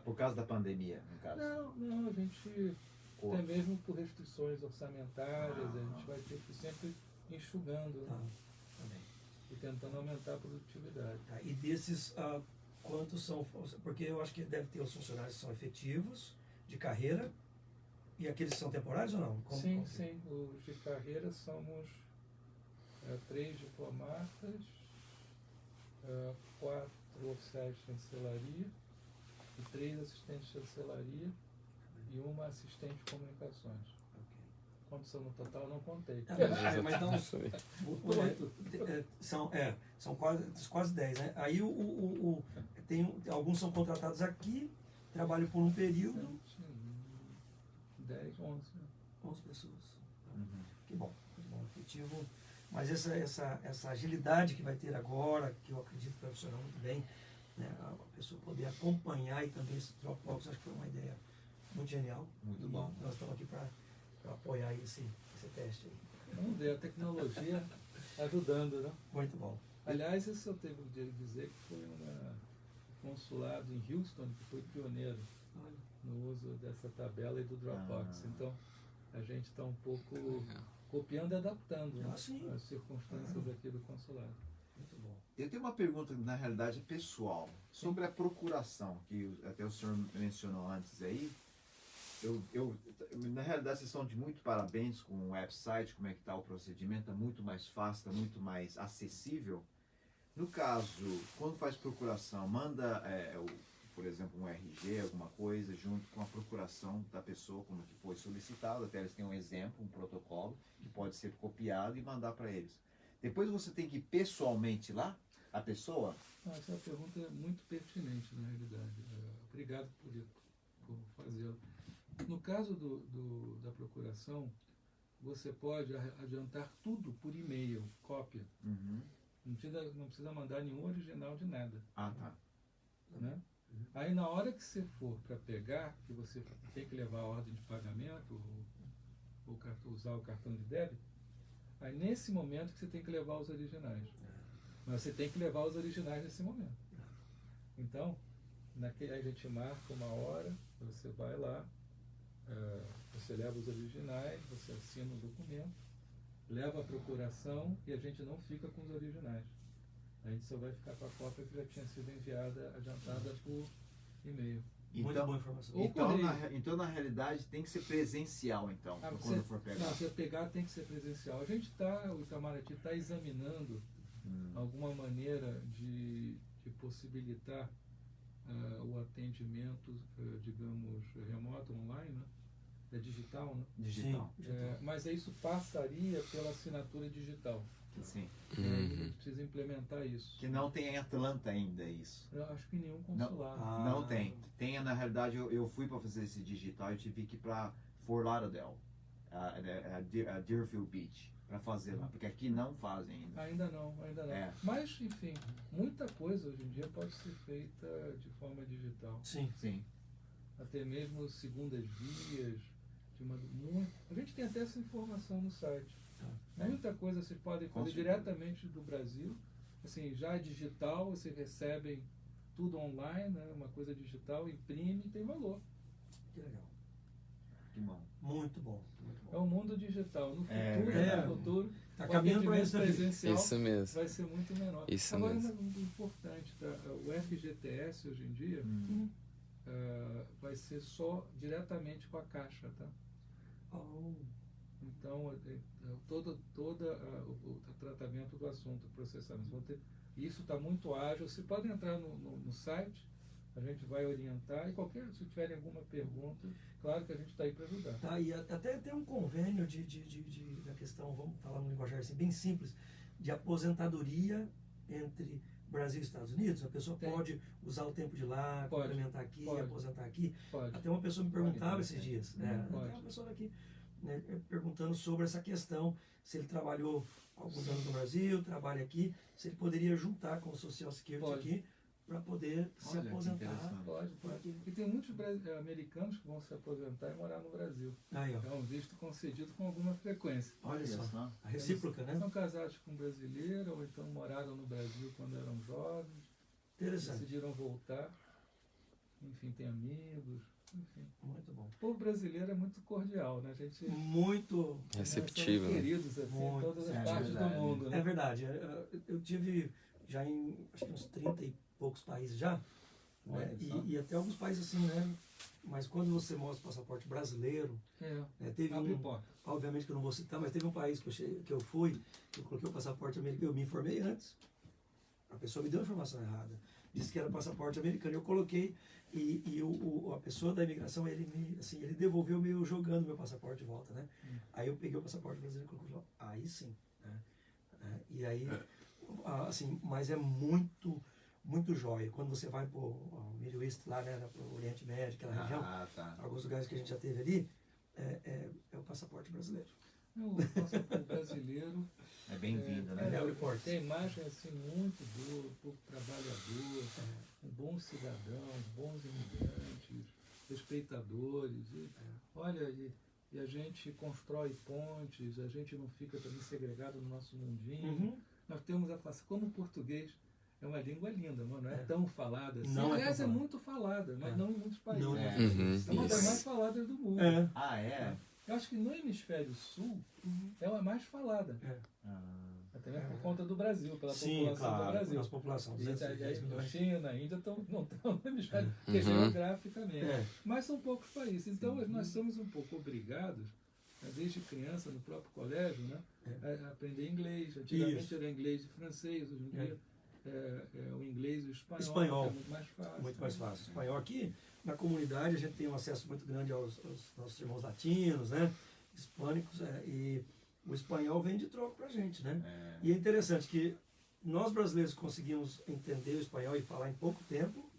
Por causa da pandemia, no caso. Não, a gente, até mesmo por restrições orçamentárias, a gente vai ter que sempre enxugando, né? Tá bem. E tentando aumentar a produtividade. E desses, quantos são? Porque eu acho que deve ter os funcionários que são efetivos, de carreira, e aqueles que são temporários ou não? Sim. Os de carreira somos 3 diplomatas, 4 oficiais de chancelaria, e 3 assistentes de chancelaria e uma assistente de comunicações. Quantos são no total? Eu não contei. Mas não, são quase 10, né? Aí alguns são contratados aqui, trabalham por um período. 10, 11. 11 pessoas. Que bom, efetivo. Mas essa agilidade que vai ter agora, que eu acredito que vai funcionar muito bem, né? A pessoa poder acompanhar e também esse Dropbox, acho que foi uma ideia muito genial. Muito bom. Nós estamos aqui para apoiar esse teste aí. Vamos ver, a tecnologia ajudando, né? Muito bom. Aliás, isso eu tenho de dizer que foi um consulado em Houston que foi pioneiro no uso dessa tabela e do Dropbox. Então, a gente está um pouco copiando e adaptando, né, as circunstâncias aqui do consulado. Muito bom. Eu tenho uma pergunta, na realidade, pessoal, sobre a procuração, que até o senhor mencionou antes aí. Na realidade, vocês estão de muito parabéns com o website, como é que está o procedimento, está muito mais fácil, está muito mais acessível. No caso, quando faz procuração, manda, por exemplo, um RG, alguma coisa, junto com a procuração da pessoa, como que foi solicitado, até eles têm um exemplo, um protocolo, que pode ser copiado e mandar para eles. Depois você tem que ir pessoalmente lá, a pessoa? Essa pergunta é muito pertinente, na realidade. Obrigado por fazê-la. No caso da procuração, você pode adiantar tudo por e-mail, cópia. Não precisa mandar nenhum original de nada. Tá. Né? Aí na hora que você for para pegar, que você tem que levar a ordem de pagamento, ou usar o cartão de débito, aí nesse momento que você tem que levar os originais. Mas você tem que levar os originais nesse momento. Então, aí a gente marca uma hora, você vai lá, você leva os originais, você assina o documento, leva a procuração e a gente não fica com os originais. A gente só vai ficar com a cópia que já tinha sido enviada, adiantada por e-mail. Muito boa informação. Então, na realidade, tem que ser presencial, então, quando for pegar. Não, se pegar tem que ser presencial. A gente o Itamaraty está examinando alguma maneira de possibilitar o atendimento, digamos, remoto, online, né? É digital, né? Digital. Mas isso passaria pela assinatura digital. Sim. A gente precisa implementar isso. Que não tem em Atlanta ainda isso. Eu acho que nenhum consulado. Não tem. Na realidade, eu fui para fazer esse digital e tive que ir para Fort Lauderdale. a Deerfield Beach para fazer lá, porque aqui não fazem ainda. Ainda não. É. Mas, enfim, muita coisa hoje em dia pode ser feita de forma digital. Sim. Sim. Até mesmo segundas vias. A gente tem até essa informação no site. Muita coisa vocês podem fazer diretamente do Brasil. Assim, já digital, vocês recebem tudo online, né? Uma coisa digital, imprime e tem valor. Que legal. Que bom. Muito bom. É o mundo digital. No futuro, Tá o caminhando para atendimento isso. presencial Isso mesmo. vai ser muito menor. Isso Agora, mesmo. muito importante, tá? O FGTS hoje em dia vai ser só diretamente com a Caixa, tá? Então, todo o tratamento do assunto, o processamento. Isso está muito ágil. Você pode entrar no site, a gente vai orientar. E se tiverem alguma pergunta, claro que a gente está aí para ajudar. Tá, e até tem um convênio da questão, vamos falar no linguajar assim, bem simples, de aposentadoria entre Brasil e Estados Unidos. A pessoa pode usar o tempo de lá, complementar aqui, aposentar aqui. Pode. Até uma pessoa me perguntava esses dias, até uma pessoa daqui, né, perguntando sobre essa questão, se ele trabalhou alguns anos no Brasil, trabalha aqui, se ele poderia juntar com o Social Security aqui para poder se aposentar. Pode. E tem muitos americanos que vão se aposentar e morar no Brasil. Aí, ó. É um visto concedido com alguma frequência. Olha só, a recíproca, né? São casados com brasileiro, ou então moraram no Brasil quando eram jovens. Interessante. Decidiram voltar. Enfim, tem amigos. Enfim. Muito bom. O povo brasileiro é muito cordial, né? A gente muito receptivo, são queridos assim, em todas as partes do mundo. Né? É verdade. Eu tive já em acho que uns 30 e poucos países já, né? E até alguns países assim, né? Mas quando você mostra o passaporte brasileiro, teve obviamente que eu não vou citar, mas teve um país que eu fui, eu coloquei o passaporte americano, eu me informei antes, a pessoa me deu a informação errada, disse que era passaporte americano, eu coloquei e a pessoa da imigração, ele devolveu meio jogando meu passaporte de volta, né? Aí eu peguei o passaporte brasileiro e coloquei, aí sim, né? E aí, assim, mas é muito jóia. Quando você vai para o Middle East, lá, né, para o Oriente Médio, aquela região, alguns lugares que a gente já teve ali, é o passaporte brasileiro. O passaporte brasileiro é bem-vindo, né? Ele abre portas. Tem imagem assim muito boa, um pouco trabalhador, um bom cidadão, bons imigrantes, respeitadores. Olha, e a gente constrói pontes, a gente não fica também segregado no nosso mundinho. Nós temos como o português é uma língua linda, não é tão falada assim. Não, aliás, é muito falada, mas não em muitos países. Não, é uma das mais faladas do mundo. Eu acho que no hemisfério sul é a mais falada. Até mesmo por conta do Brasil, pela população do Brasil. Nossa população, 210 milhões. China, a Índia não estão no hemisfério geograficamente. Mas são poucos países. Então nós somos um pouco obrigados, desde criança, no próprio colégio, né, a aprender inglês. Antigamente era inglês e francês, hoje em dia o inglês e o espanhol. Que é muito mais fácil. Muito mais fácil. Espanhol aqui, na comunidade, a gente tem um acesso muito grande aos nossos irmãos latinos, né, hispânicos, e o espanhol vem de troco pra gente, né? E é interessante que nós brasileiros conseguimos entender o espanhol e falar em pouco tempo,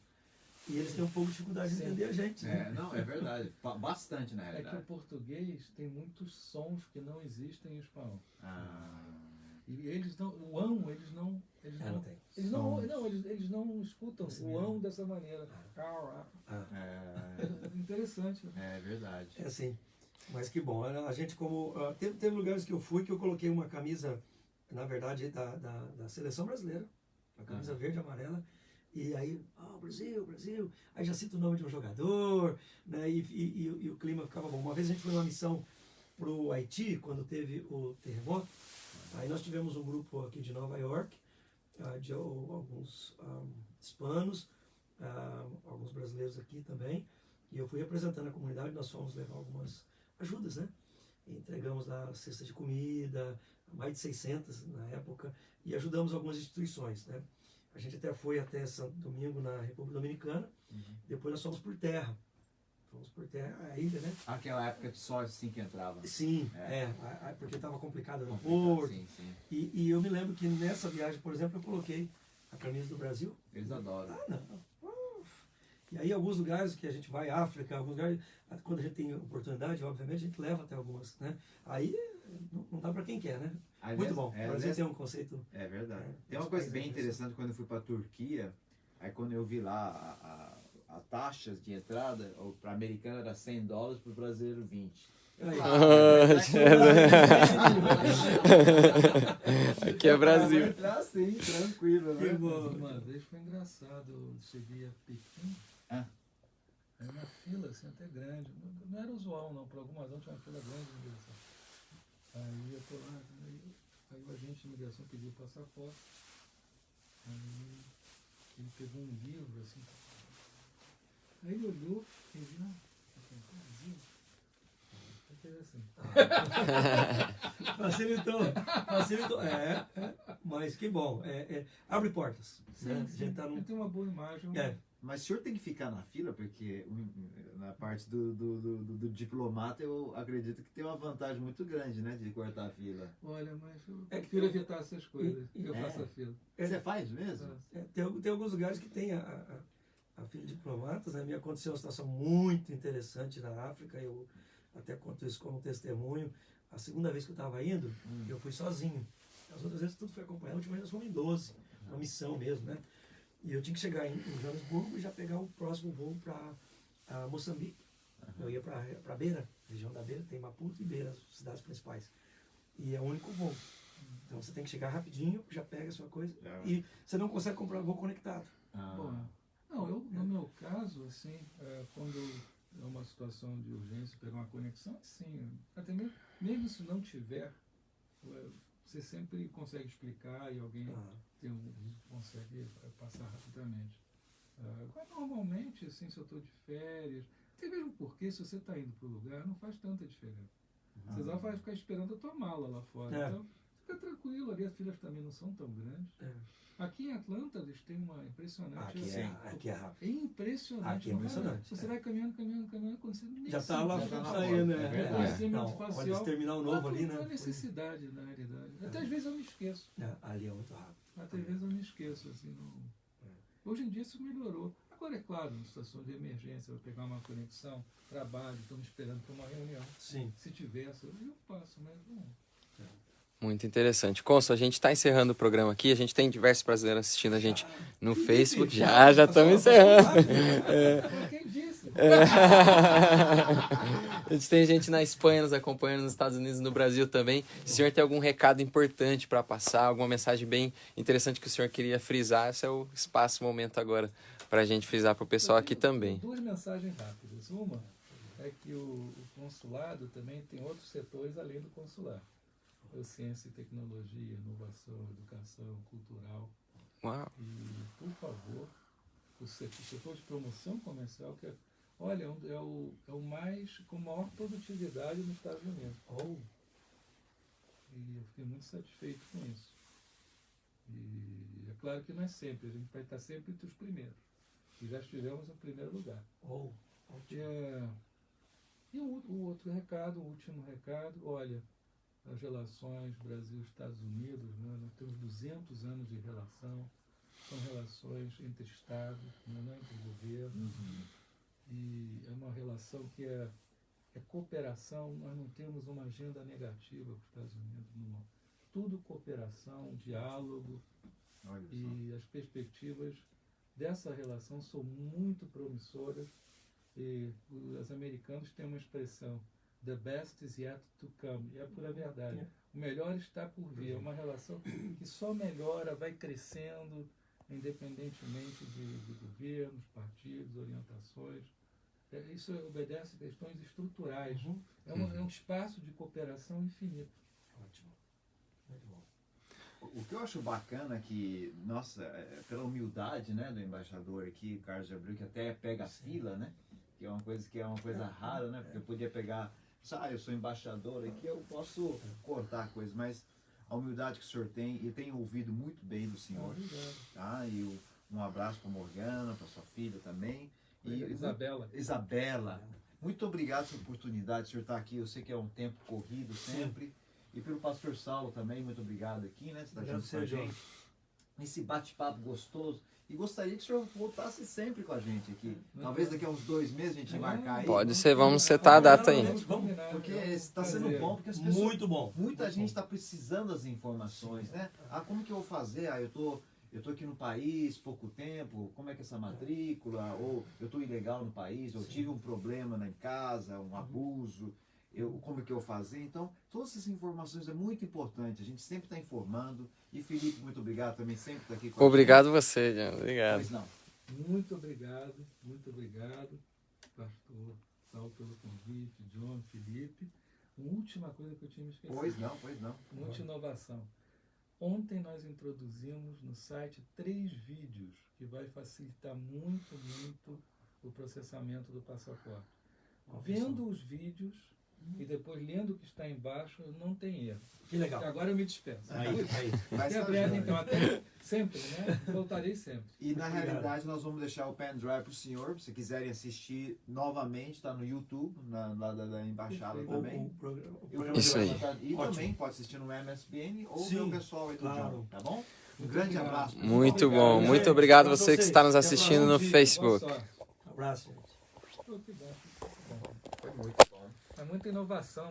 e eles têm um pouco de dificuldade de entender a gente. Né? Não, é verdade. Bastante, na realidade. É que o português tem muitos sons que não existem em espanhol. E eles não, o ão, eles não escutam o ão dessa maneira. É interessante. É verdade. É assim. Mas que bom. A gente teve lugares que eu fui que eu coloquei uma camisa, na verdade, da seleção brasileira, uma camisa verde e amarela. E aí, Brasil. Aí já cita o nome de um jogador, né? E o clima ficava bom. Uma vez a gente foi numa missão pro Haiti, quando teve o terremoto. Aí nós tivemos um grupo aqui de Nova York, de alguns hispanos, alguns brasileiros aqui também. E eu fui representando a comunidade, nós fomos levar algumas ajudas, né? Entregamos lá cesta de comida, mais de 600 na época, e ajudamos algumas instituições, né? A gente até foi até Santo Domingo, na República Dominicana, depois nós fomos por terra. Fomos por terra, a ilha, né? Aquela época que só assim que entrava. Sim, porque estava complicado o aeroporto. Sim. E eu me lembro que nessa viagem, por exemplo, eu coloquei a camisa do Brasil. Eles adoram. Não. E aí, alguns lugares que a gente vai, África, alguns lugares, quando a gente tem oportunidade, obviamente, a gente leva até algumas, né? Aí, não dá para quem quer, né? Aliás, Muito bom. O Brasil aliás, tem um conceito... é verdade. É, Tem uma os coisa países bem é interessante quando eu fui para a Turquia, aí quando eu vi lá a taxas de entrada, para americano era $100, para o brasileiro 20. Aí. Aqui é Brasil. Vai entrar sim, tranquilo, né? Que bom. Uma vez foi engraçado, eu cheguei a Pequim, Ah. aí uma fila assim, até grande, não era usual não, por alguma razão tinha uma fila grande de imigração. Aí eu tô lá, aí o agente de imigração pediu o passaporte, aí ele pegou um livro assim, aí ele olhou e viu, Brasil. Assim. Facilitou. Mas que bom. Abre portas. Sim, Né? sim. A gente tá num... Tem uma boa imagem. Mas o senhor tem que ficar na fila, porque na parte do diplomata eu acredito que tem uma vantagem muito grande, né? De cortar a fila. Olha, mas eu prefiro evitar essas coisas. Eu faço a fila. Você faz mesmo? Tem alguns lugares que tem a fila de diplomatas. Né? Me aconteceu uma situação muito interessante na África. Eu até conto isso como testemunho. A segunda vez que eu estava indo, eu fui sozinho. As outras vezes tudo foi acompanhado. A última vez nós fomos em 12. Uma missão mesmo, né? E eu tinha que chegar em Joanesburgo e já pegar o próximo voo para Moçambique. Eu ia para Beira, região da Beira, tem Maputo e Beira, as cidades principais. E é o único voo. Então você tem que chegar rapidinho, já pega a sua coisa. E você não consegue comprar voo conectado. Bom, não, no meu caso, assim, quando é uma situação de urgência, pegar uma conexão, sim. Até mesmo se não tiver, você sempre consegue explicar e alguém consegue passar rapidamente. Agora, normalmente, assim, se eu estou de férias, até mesmo porque se você está indo para o lugar, não faz tanta diferença. Você só vai ficar esperando a tua mala lá fora. Então, fica tranquilo, ali as filas também não são tão grandes. Aqui em Atlanta, eles têm uma impressionante... Aqui é rápido. É impressionante. Aqui é impressionante. Você vai caminhando, quando você nem já está lá saindo, né? Olha esse terminal novo ali, né? Não há necessidade, na realidade. Até às vezes eu me esqueço. Ali é muito rápido. Até às vezes eu me esqueço, assim, não... Hoje em dia isso melhorou. Agora, é claro, em situação de emergência, eu vou pegar uma conexão, trabalho, estou me esperando para uma reunião. Sim. Se tivesse, eu passo, mas não... Muito interessante. Consul, a gente está encerrando o programa aqui. A gente tem diversos brasileiros assistindo a gente no Facebook. Já estamos encerrando. Quem disse? A gente tem gente na Espanha nos acompanhando, nos Estados Unidos, no Brasil também. Se o senhor tem algum recado importante para passar, alguma mensagem bem interessante que o senhor queria frisar, esse é o espaço, o momento agora para a gente frisar para o pessoal aqui também. Duas mensagens rápidas. Uma é que o consulado também tem outros setores além do consular. Ciência e tecnologia, inovação, educação, cultural. Uau. E, por favor, o setor de promoção comercial, que é o mais com maior produtividade nos Estados Unidos. E eu fiquei muito satisfeito com isso. E é claro que não é sempre, a gente vai estar sempre entre os primeiros. E já estivemos no primeiro lugar. E o outro recado, o último recado, olha, as relações Brasil-Estados Unidos, né? Nós temos 200 anos de relação, são relações entre Estados, não entre governos, e é uma relação que é cooperação, nós não temos uma agenda negativa para os Estados Unidos, não. Tudo cooperação, diálogo, e as perspectivas dessa relação são muito promissoras, e os americanos têm uma expressão, the best is yet to come. E é pura verdade. O melhor está por vir. É uma relação que só melhora, vai crescendo, independentemente de governos, partidos, orientações. Isso obedece a questões estruturais. É um espaço de cooperação infinito. Ótimo. Muito bom. O que eu acho bacana é que, nossa, pela humildade, né, do embaixador aqui, Carlos de Abreu, que até pega a fila, né? Que é uma coisa rara, né? Porque eu podia pegar... eu sou embaixador aqui, eu posso cortar coisas, mas a humildade que o senhor tem, e tenho ouvido muito bem do senhor, tá? E um abraço para Morgana, para sua filha também. E Isabela, muito obrigado pela oportunidade de o senhor estar aqui, eu sei que é um tempo corrido sempre. E pelo pastor Saulo também, muito obrigado aqui, né? Você está junto com a gente. esse bate-papo gostoso. E gostaria que o senhor voltasse sempre com a gente aqui. Talvez daqui a uns 2 meses a gente marcar aí. Pode ser, vamos setar a data aí. Porque está sendo bom, porque as pessoas... Muito bom. Muita gente está precisando das informações, né? Ah, como que eu vou fazer? Ah, eu tô aqui no país pouco tempo, como é que é essa matrícula? Ou eu tô ilegal no país, ou tive um problema em casa, um abuso, como que eu vou fazer? Então, todas essas informações é muito importante, a gente sempre está informando. E Felipe, muito obrigado também, sempre está aqui com a gente. Obrigado você, John. Obrigado. Pois não. Muito obrigado, pastor Saulo, pelo convite, John, Felipe. Uma última coisa que eu tinha me esquecido. Pois não. Muita inovação. Ontem nós introduzimos no site 3 vídeos que vai facilitar muito o processamento do passaporte. Vendo os vídeos e depois lendo o que está embaixo, não tem erro. Que legal. Agora eu me despeço. Aí. Vai Até estar breve, joia. então. Até sempre, né? Voltarei sempre. E na Obrigado. realidade nós vamos deixar o pendrive para o senhor, se quiserem assistir novamente, está no YouTube, lá da embaixada Perfeito. também. O programa Isso aí. E Ótimo. também pode assistir no MSBN ou Sim, meu pessoal aí do claro. John, tá bom? Um Muito grande obrigado. abraço. pessoal. Muito Obrigado, bom. gente. Muito obrigado Pra você que está nos vocês. assistindo no Bom dia, Facebook. boa sorte. Abraço, gente. Que bom. Foi muito bom. É muita inovação.